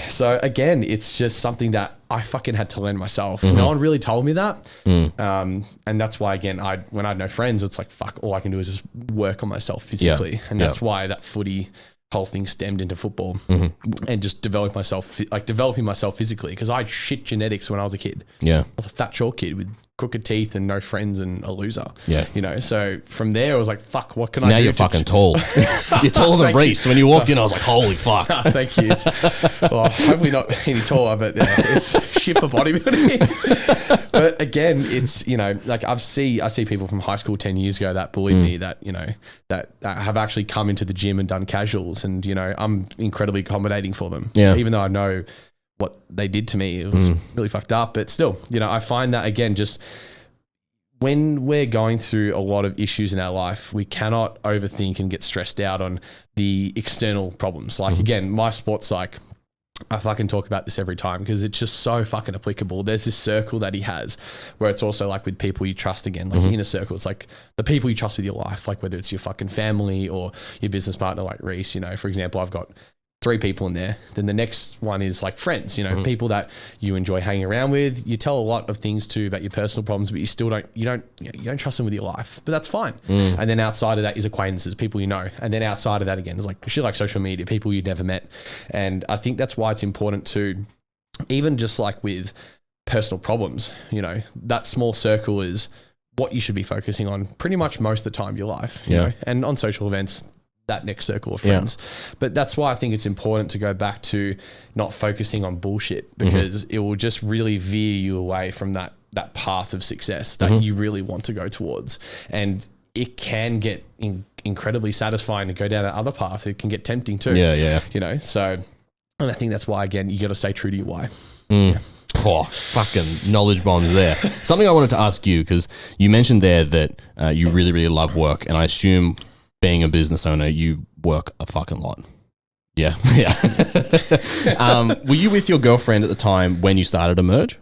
so again, it's just something that I fucking had to learn myself. No one really told me that. And that's why, again, when I had no friends, it's like, fuck, all I can do is just work on myself physically. And that's why that footy whole thing stemmed into football and just developing myself physically, because I had shit genetics when I was a kid. I was a fat short kid with crooked teeth and no friends and a loser. You know, so from there I was like, fuck, what can I do? Now you're fucking tall. You're taller than Reese. When you walked in, I was like, holy fuck. Thank you. It's, well, hopefully not any taller, but it's shit for bodybuilding. But again, it's, you know, like I see people from high school 10 years ago that bullied me, that, you know, that have actually come into the gym and done casuals, and, you know, I'm incredibly accommodating for them. Even though I know what they did to me. It was really fucked up, but still, you know, I find that again, just when we're going through a lot of issues in our life, we cannot overthink and get stressed out on the external problems. Like again, my sports psych, I fucking talk about this every time because it's just so fucking applicable. There's this circle that he has where it's also like with people you trust again, like inner circle. It's like the people you trust with your life, like whether it's your fucking family or your business partner, like Reese, you know, for example, I've got 3 people in there. Then the next one is like friends, you know, people that you enjoy hanging around with. You tell a lot of things to about your personal problems, but you still don't trust them with your life, but that's fine. And then outside of that is acquaintances, people you know. And then outside of that again is like shit like social media, people you never met. And I think that's why it's important to, even just like with personal problems, you know, that small circle is what you should be focusing on pretty much most of the time of your life, you know, and on social events, that next circle of friends. But that's why I think it's important to go back to not focusing on bullshit, because it will just really veer you away from that path of success that you really want to go towards. And it can get incredibly satisfying to go down that other path. It can get tempting too. You know, so, and I think that's why, again, you got to stay true to your why. Oh, fucking knowledge bombs there. Something I wanted to ask you, because you mentioned there that you really, really love work, and I assume being a business owner, you work a fucking lot. Yeah. Were you with your girlfriend at the time when you started Emerge?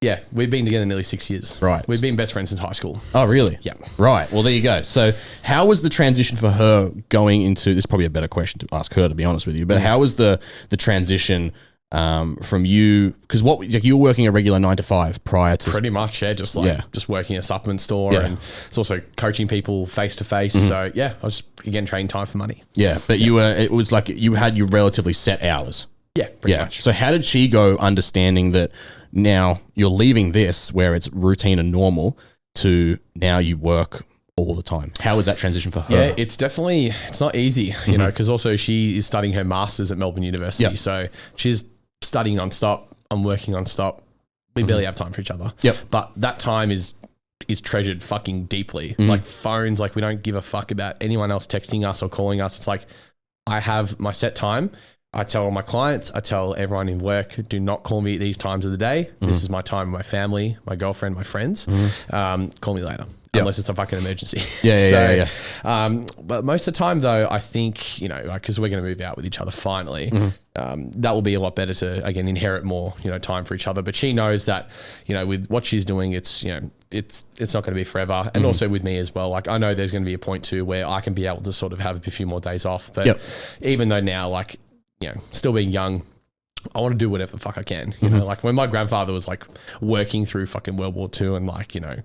Yeah, we've been together nearly 6 years. Right. We've been best friends since high school. Oh, really? Yeah. Right. Well, there you go. So how was the transition for her going into, this is probably a better question to ask her, to be honest with you, but how was the transition from you, because what, like, you were working a regular 9 to 5 prior to pretty much, just working a supplement store, and it's also coaching people face to face. So I was again trading time for money. But you were, it was like you had your relatively set hours. Pretty much. So how did she go, understanding that now you're leaving this where it's routine and normal to now you work all the time? How was that transition for her? Yeah, it's not easy, you know, because also she is studying her master's at Melbourne University. So she's studying nonstop. I'm working nonstop. We barely have time for each other. But that time is treasured fucking deeply. Like phones, like we don't give a fuck about anyone else texting us or calling us. It's like, I have my set time. I tell all my clients, I tell everyone in work, do not call me at these times of the day. This is my time with my family, my girlfriend, my friends. Call me later. Unless it's a fucking emergency. But most of the time though, I think, you know, like, cause we're going to move out with each other finally, that will be a lot better to, again, inherit more, you know, time for each other. But she knows that, you know, with what she's doing, it's, you know, it's not going to be forever. And also with me as well, like I know there's going to be a point too where I can be able to sort of have a few more days off. But even though now, like, you know, still being young, I want to do whatever the fuck I can, you know, like when my grandfather was like working through fucking World War II and like, you know,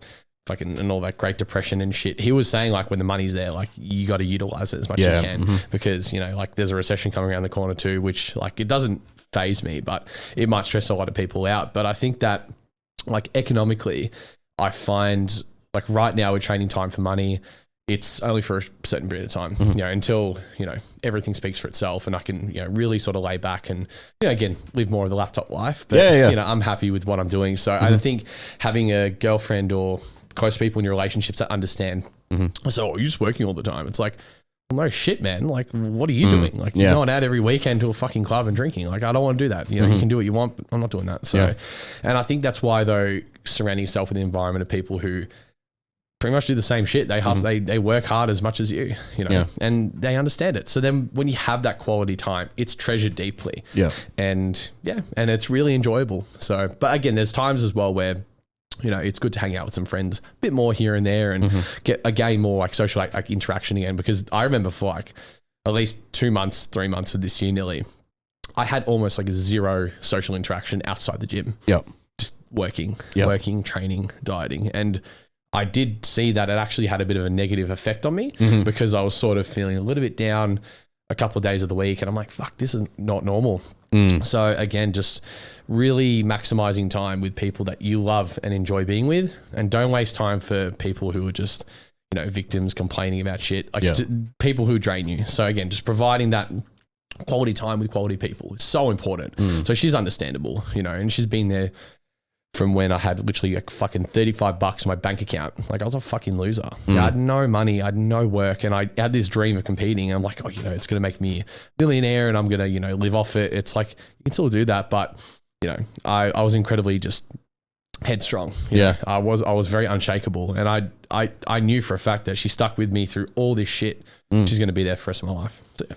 fucking and all that Great Depression and shit, he was saying like when the money's there, like you got to utilize it as much as you can, because, you know, like there's a recession coming around the corner too, which like it doesn't phase me, but it might stress a lot of people out. But I think that like economically, I find like right now we're trading time for money. It's only for a certain period of time, you know, until, you know, everything speaks for itself and I can, you know, really sort of lay back and, you know, again, live more of the laptop life. But, you know, I'm happy with what I'm doing. So I think having a girlfriend or close people in your relationships that understand, so you're just working all the time. It's like, well, no shit, man. Like, what are you doing? Like, you're going out every weekend to a fucking club and drinking. Like, I don't want to do that. You know, you can do what you want, but I'm not doing that. So, and I think that's why, though, surrounding yourself with an environment of people who pretty much do the same shit. They hustle, they work hard as much as you know, and they understand it. So then when you have that quality time, it's treasured deeply. And it's really enjoyable. So, but again, there's times as well where, you know, it's good to hang out with some friends a bit more here and there and get again more like social like interaction again, because I remember for like at least 2 months, 3 months of this year nearly, I had almost like zero social interaction outside the gym. Just working, training, dieting. And I did see that it actually had a bit of a negative effect on me because I was sort of feeling a little bit down a couple of days of the week and I'm like, fuck, this is not normal. So again, just really maximizing time with people that you love and enjoy being with, and don't waste time for people who are just, you know, victims complaining about shit, like people who drain you. So again, just providing that quality time with quality people is so important. So she's understandable, you know, and she's been there from when I had literally like fucking $35 in my bank account. Like I was a fucking loser. I had no money, I had no work, and I had this dream of competing. And I'm like, oh, you know, it's going to make me a millionaire and I'm going to, you know, live off it. It's like, you can still do that. But, you know, I was incredibly just headstrong. You know? I was very unshakable. And I knew for a fact that she stuck with me through all this shit. She's going to be there for the rest of my life. So, yeah.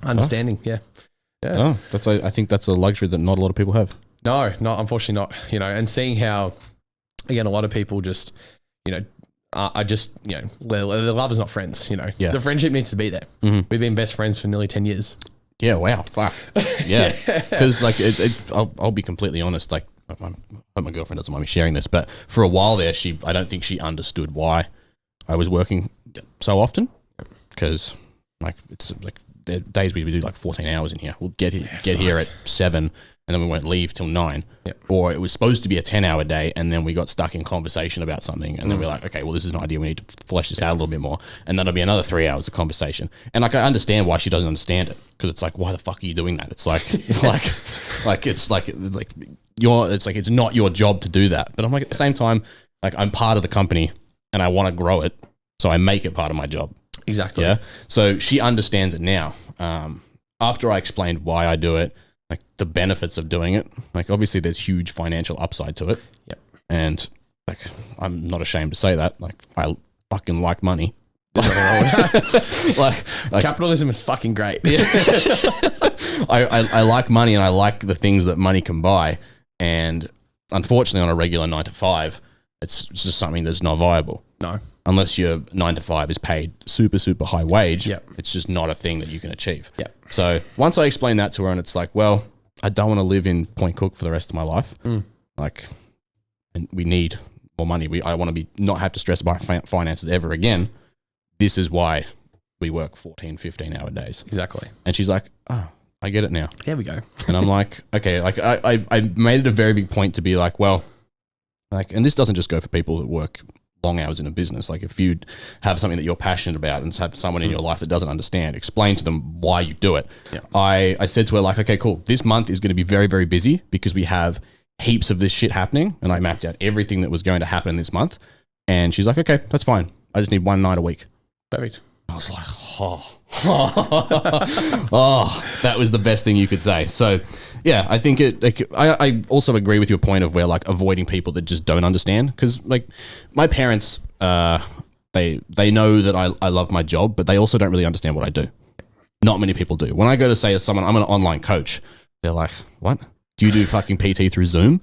Understanding. Yeah. Oh, I think that's a luxury that not a lot of people have. No, unfortunately not, you know, and seeing how, again, a lot of people just, you know, I just, you know, their love is not friends, you know. Yeah. The friendship needs to be there. We've been best friends for nearly 10 years. Yeah, wow, fuck. Yeah. Because, like, I'll be completely honest, like, I hope my girlfriend doesn't mind me sharing this, but for a while there, I don't think she understood why I was working so often. Because, like, it's like, there are days we would do like 14 hours in here. We'll get here at 7 and then we won't leave till 9. Yep. Or it was supposed to be a 10-hour day and then we got stuck in conversation about something and then we're like, okay, well, this is an idea. We need to flesh this out a little bit more. And that'll be another 3 hours of conversation. And like, I understand why she doesn't understand it because it's like, why the fuck are you doing that? It's like, it's not your job to do that. But I'm like, at the same time, like I'm part of the company and I want to grow it. So I make it part of my job. Exactly. Yeah. So she understands it now. After I explained why I do it, like the benefits of doing it, like obviously there's huge financial upside to it. Yep. And like, I'm not ashamed to say that. Like I fucking like money. like capitalism is fucking great. Yeah. I like money and I like the things that money can buy. And unfortunately on a regular 9 to 5, it's just something that's not viable. No. Unless your 9 to 5 is paid super, super high wage, yep. It's just not a thing that you can achieve. Yep. So once I explained that to her and it's like, well, I don't want to live in Point Cook for the rest of my life. Like, and we need more money. I want to not have to stress about finances ever again. This is why we work 14, 15-hour days. Exactly. And she's like, oh, I get it now. There we go. And I'm like, okay, like I made it a very big point to be like, well, like, and this doesn't just go for people that work long hours in a business. Like if you have something that you're passionate about and have someone in your life that doesn't understand, explain to them why you do it. Yeah. I said to her like, okay, cool. This month is going to be very, very busy because we have heaps of this shit happening. And I mapped out everything that was going to happen this month. And she's like, okay, that's fine. I just need one night a week. Perfect. I was like, that was the best thing you could say. So yeah, I think I also agree with your point of where like avoiding people that just don't understand. Cause like my parents, they know that I love my job, but they also don't really understand what I do. Not many people do. When I go to say to someone, I'm an online coach, they're like, what? Do you do fucking PT through Zoom?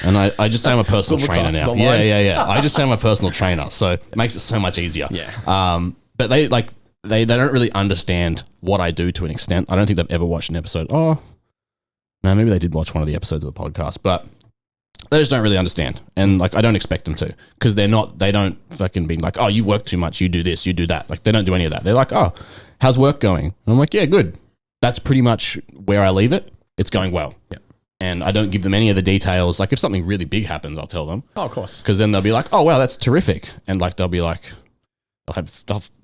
And I just say I'm a personal trainer now. Yeah. I just say I'm a personal trainer. So it makes it so much easier. Yeah. But they don't really understand what I do to an extent. I don't think they've ever watched an episode. Oh, no, maybe they did watch one of the episodes of the podcast, but they just don't really understand. And like, I don't expect them to, because they don't fucking be like, oh, you work too much, you do this, you do that. Like they don't do any of that. They're like, oh, how's work going? And I'm like, yeah, good. That's pretty much where I leave it. It's going well. Yeah. And I don't give them any of the details. Like if something really big happens, I'll tell them. Oh, of course. Because then they'll be like, oh, wow, that's terrific. And like, they'll be like,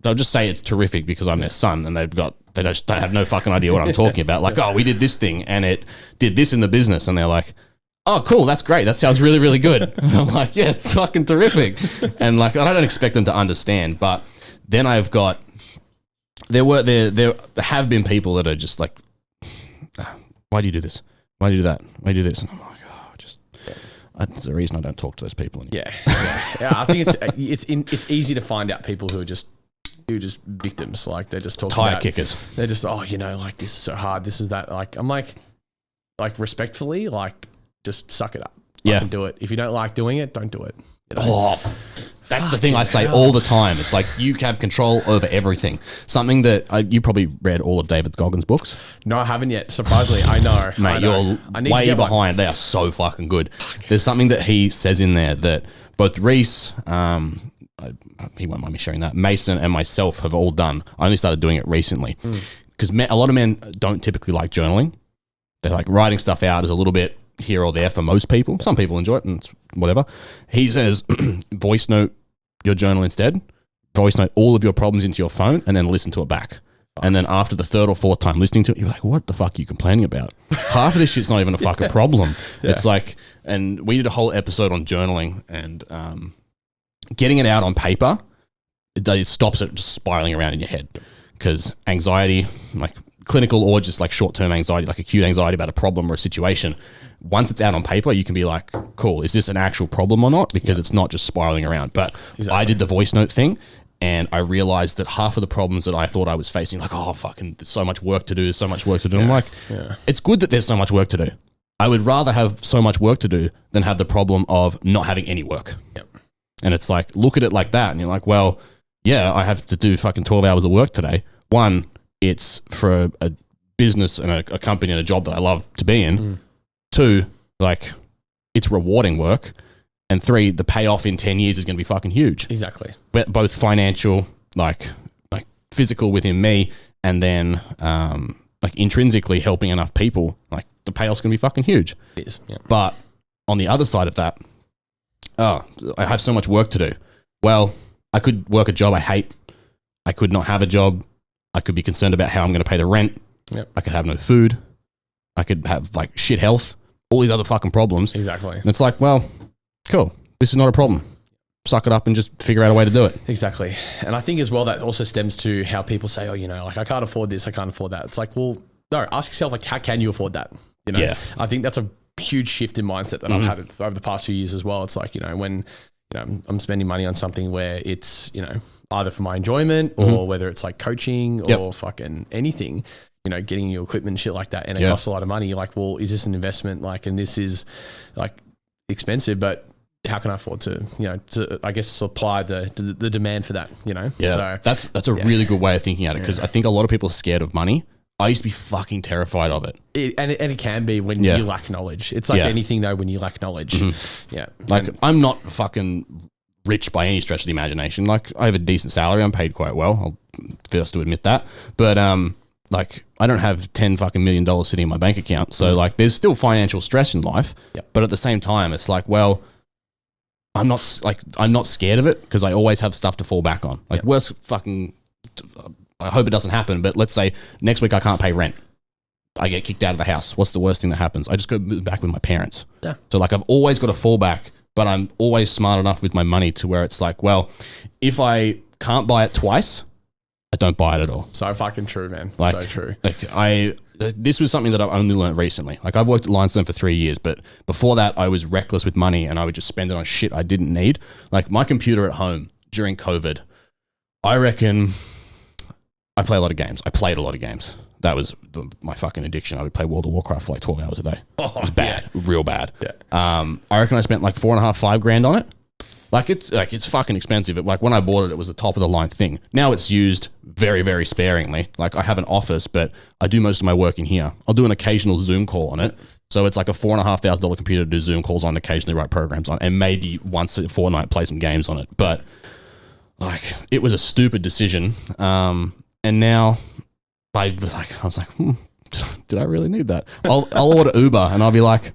they'll just say it's terrific because I'm their son and they have no fucking idea what I'm talking about. Like, oh, we did this thing and it did this in the business. And they're like, oh, cool, that's great. That sounds really, really good. And I'm like, yeah, it's fucking terrific. And like, I don't expect them to understand. But then I've got, there have been people that are just like, why do you do this? Why do you do that? Why do you do this? And I'm like, that's the reason I don't talk to those people anymore. Yeah. I think it's easy to find out people who are just victims. Like they're just talking tire kickers. They're just like this is so hard. This is that. Like I'm like respectfully, like just suck it up. Yeah, and do it. If you don't like doing it, don't do it. You know? Oh, that's the thing I say all the time. It's like you have control over everything. Something that you probably read all of David Goggins' books. No, I haven't yet. Surprisingly, I know. Mate, you're way behind. They are so fucking good. There's something that he says in there that both Reese, he won't mind me sharing that, Mason and myself have all done. I only started doing it recently because a lot of men don't typically like journaling. They're like writing stuff out is a little bit here or there for most people. Some people enjoy it and it's whatever. He says, voice note your journal instead. Voice note all of your problems into your phone and then listen to it back. And then after the third or fourth time listening to it, you're like, what the fuck are you complaining about? Half of this shit's not even a fucking problem. Yeah. It's like, And we did a whole episode on journaling and getting it out on paper. It stops it just spiraling around in your head, because anxiety, like clinical or just like short-term anxiety, like acute anxiety about a problem or a situation, once it's out on paper, you can be like, cool, is this an actual problem or not? Because it's not just spiraling around. But I did the voice note thing, and I realized that half of the problems that I thought I was facing, like, oh, fucking, there's so much work to do, there's so much work to do. I'm like, it's good that there's so much work to do. I would rather have so much work to do than have the problem of not having any work. Yep. And it's like, look at it like that. And you're like, well, yeah, I have to do fucking 12 hours of work today. One, it's for a business and a company and a job that I love to be in. Two, like, it's rewarding work. And three, the payoff in 10 years is going to be fucking huge. Exactly. Both financial, like physical within me, and then like intrinsically helping enough people, like the payoff's going to be fucking huge. It is, yeah. But on the other side of that, I have so much work to do. Well, I could work a job I hate. I could not have a job. I could be concerned about how I'm going to pay the rent. Yep. I could have no food. I could have like shit health. All these other fucking problems. Exactly. And it's like, well, cool. This is not a problem. Suck it up and just figure out a way to do it. Exactly. And I think as well that also stems to how people say, oh, you know, like I can't afford this, I can't afford that. It's like, well, no, ask yourself, like, how can you afford that? You know, Yeah. I think that's a huge shift in mindset that I've had over the past few years as well. It's like, you know, when, you know, I'm spending money on something where it's, you know, either for my enjoyment or whether it's like coaching or fucking anything, you know, getting new equipment and shit like that. And it costs a lot of money. You're like, well, is this an investment? Like, and this is like expensive, but how can I afford to, you know, to, I guess, supply the demand for that, you know? Yeah. So that's a really good way of thinking at it, because I think a lot of people are scared of money. I used to be fucking terrified of it. It can be when you lack knowledge. It's like anything though, when you lack knowledge. Yeah. Like, I'm not fucking rich by any stretch of the imagination. Like, I have a decent salary. I'm paid quite well. I'll first to admit that. But, like, I don't have $10 fucking million sitting in my bank account. So like, there's still financial stress in life. Yep. But at the same time, it's like, well, I'm not scared of it, because I always have stuff to fall back on. Like, worst fucking, I hope it doesn't happen, but let's say next week I can't pay rent. I get kicked out of the house. What's the worst thing that happens? I just go back with my parents. Yeah. So like, I've always got a fallback, but I'm always smart enough with my money to where it's like, well, if I can't buy it twice, I don't buy it at all. So fucking true, man. Like, so true. Like, this was something that I've only learned recently. Like, I've worked at Lionstone for 3 years, but before that I was reckless with money and I would just spend it on shit I didn't need. Like, my computer at home during COVID, I reckon I played a lot of games. That was my fucking addiction. I would play World of Warcraft for like 12 hours a day. It was bad, real bad. Yeah. I reckon I spent like $4,500 on it. Like, it's fucking expensive. Like, when I bought it, it was the top of the line thing. Now it's used very, very sparingly. Like, I have an office, but I do most of my work in here. I'll do an occasional Zoom call on it. So it's like a $4,500 computer to do Zoom calls on, occasionally write programs on, and maybe once a fortnight play some games on it. But like, it was a stupid decision. And now I was like, did I really need that? I'll order Uber and I'll be like,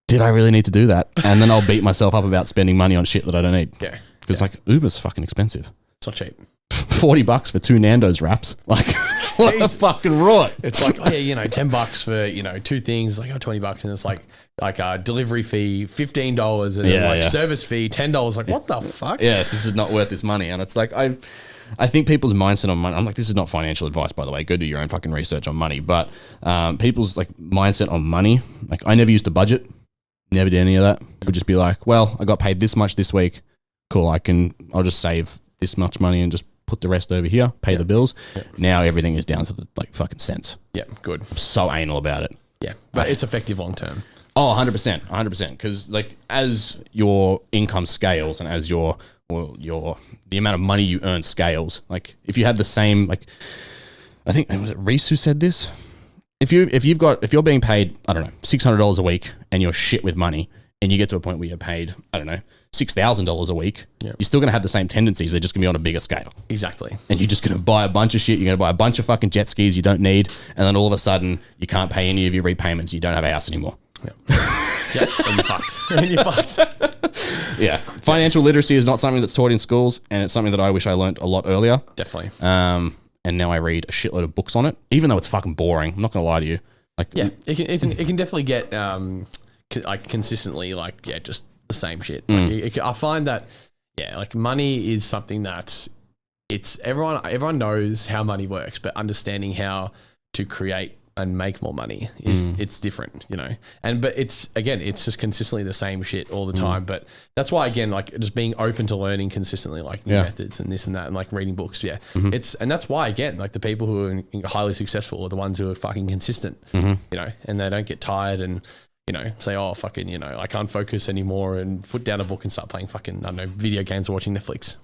did I really need to do that? And then I'll beat myself up about spending money on shit that I don't need. Yeah. Because like, Uber's fucking expensive. It's not cheap. $40 for 2 Nando's wraps. Like, what a fucking rot. It's like, oh yeah, you know, $10 for, you know, 2 things, like, oh, $20, and it's like a delivery fee, $15, and then service fee, $10. Like, what the fuck? Yeah, this is not worth this money. And it's like, I think people's mindset on money, I'm like, this is not financial advice, by the way. Go do your own fucking research on money. But people's like mindset on money, like, I never used to budget. Never did any of that. Would just be like, well, I got paid this much this week. Cool. I'll just save this much money and just put the rest over here, pay the bills. Yeah. Now everything is down to the like fucking cents. Yeah. Good. I'm so anal about it. Yeah. But it's effective long term. Oh, 100%. Because like, as your income scales and as the amount of money you earn scales, like, if you had the same, like, I think, was it Reese who said this? If you're being paid, I don't know, $600 a week and you're shit with money, and you get to a point where you're paid, I don't know, $6,000 a week, you're still going to have the same tendencies. They're just going to be on a bigger scale. Exactly. And you're just going to buy a bunch of shit. You're going to buy a bunch of fucking jet skis you don't need. And then all of a sudden you can't pay any of your repayments. You don't have a house anymore. Yeah. And you're fucked. And you're fucked. Yeah. Financial literacy is not something that's taught in schools, and it's something that I wish I learned a lot earlier. Definitely. And now I read a shitload of books on it, even though it's fucking boring. I'm not going to lie to you. Like, yeah, it can definitely get like consistently like just the same shit. Like, I find that like money is something that's everyone knows how money works, but understanding how to create and make more money is it's different, but it's just consistently the same shit all the time. But that's why, again, like just being open to learning consistently, like new methods and this and that, and like reading books. And that's why, again, like the people who are highly successful are the ones who are fucking consistent, and they don't get tired and say, oh fucking, I can't focus anymore and put down a book and start playing fucking, I don't know, video games or watching Netflix.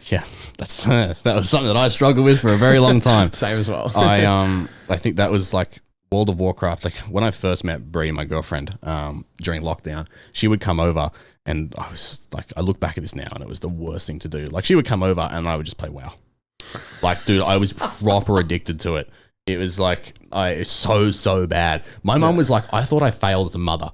Yeah, that's that was something that I struggled with for a very long time. Same as well. I think that was like World of Warcraft. Like when I first met Brie, my girlfriend, during lockdown, she would come over, and I was like, I look back at this now, and it was the worst thing to do. Like she would come over, and I would just play WoW. Like, dude, I was proper addicted to it. It was like it's so bad. My mum was like, I thought I failed as a mother.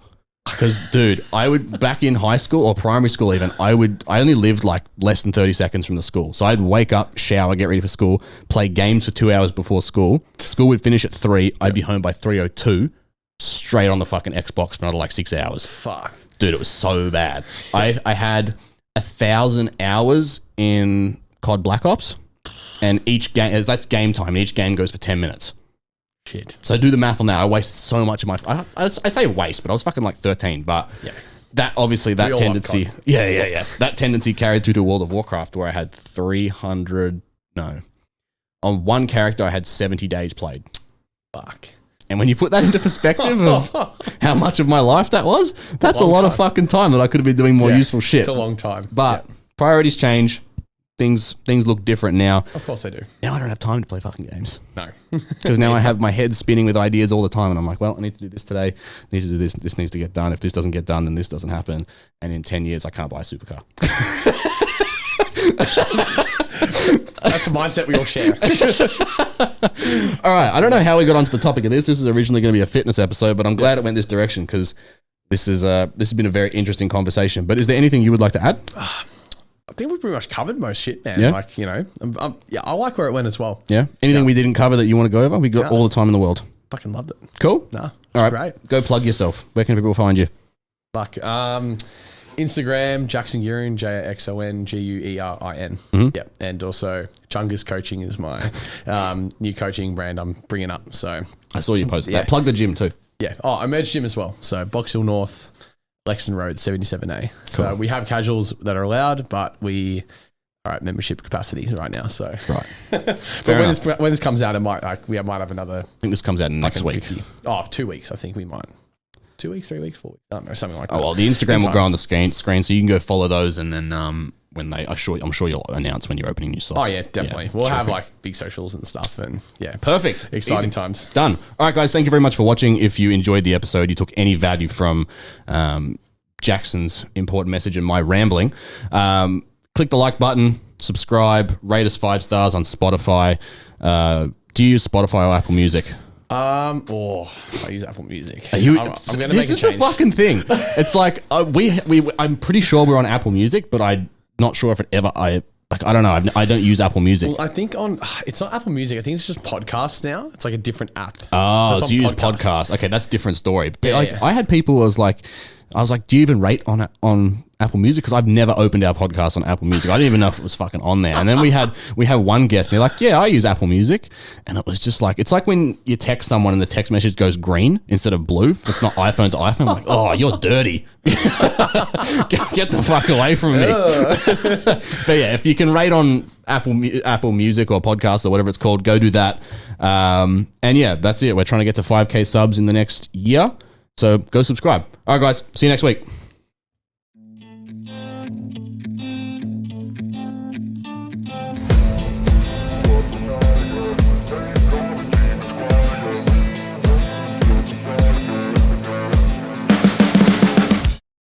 Because, dude, I would, back in high school or primary school even, I only lived like less than 30 seconds from the school. So I'd wake up, shower, get ready for school, play games for 2 hours before school. School would finish at 3. I'd be home by 3:02, straight on the fucking Xbox for another like 6 hours. Fuck. Dude, it was so bad. I had 1,000 hours in COD Black Ops, and each game, that's game time, and each game goes for 10 minutes. Shit. So do the math on that. I wasted so much of my. I say waste, but I was fucking like 13. But that obviously that tendency. Yeah. That tendency carried through to World of Warcraft, where I had 300. No, on one character I had 70 days played. Fuck. And when you put that into perspective of how much of my life that was, that's a lot of fucking time that I could have been doing more useful shit. It's a long time. But priorities change. Things look different now. Of course they do. Now I don't have time to play fucking games. No. Because now I have my head spinning with ideas all the time, and I'm like, well, I need to do this today. I need to do this. This needs to get done. If this doesn't get done, then this doesn't happen. And in 10 years, I can't buy a supercar. That's a mindset we all share. All right. I don't know how we got onto the topic of this. This was originally going to be a fitness episode, but I'm glad it went this direction because this has been a very interesting conversation. But is there anything you would like to add? I think we pretty much covered most shit, man. Yeah? Like, I like where it went as well. Yeah. Anything we didn't cover that you want to go over? We got all the time in the world. Fucking loved it. Cool. Nah, all right. Great. Go plug yourself. Where can people find you? Like, Instagram, Jaxon Guerin, JaxonGuerin. Yeah. And also Chungus Coaching is my new coaching brand I'm bringing up. So I saw you post that. Plug the gym too. Yeah. Oh, I merged gym as well. So Box Hill North, Lexington Road, 77A. So we have casuals that are allowed, but we are at membership capacity right now. So right. But when this comes out, it might we might have another. I think this comes out next week. 50. Oh, 2 weeks. I think we might. 2 weeks, 3 weeks, 4 weeks. I don't know, something like that. Oh well, the Instagram will go on the screen, so you can go follow those, and then when I'm sure you'll announce when you're opening new stores. Oh yeah, definitely. We'll have like big socials and stuff, and perfect, exciting times. Done. All right, guys, thank you very much for watching. If you enjoyed the episode, you took any value from Jaxon's important message and my rambling, click the like button, subscribe, rate us 5 stars on Spotify. Do you use Spotify or Apple Music? I use Apple Music. I'm gonna this is the fucking thing. It's like I'm pretty sure we're on Apple Music, but I'm not sure if it ever. I don't know. I don't use Apple Music. Well, I think it's not Apple Music. I think it's just podcasts now. It's like a different app. Oh, so you use podcasts. Okay, that's a different story. But I had people who was like, do you even rate on Apple Music? Because I've never opened our podcast on Apple Music. I didn't even know if it was fucking on there. And then we had one guest, and they're like, yeah, I use Apple Music. And it was just like, it's like when you text someone and the text message goes green instead of blue. It's not iPhone to iPhone. I'm like, oh, you're dirty. Get the fuck away from me. But yeah, if you can rate on Apple Music or podcasts or whatever it's called, go do that. And yeah, that's it. We're trying to get to 5K subs in the next year. So go subscribe. All right, guys. See you next week.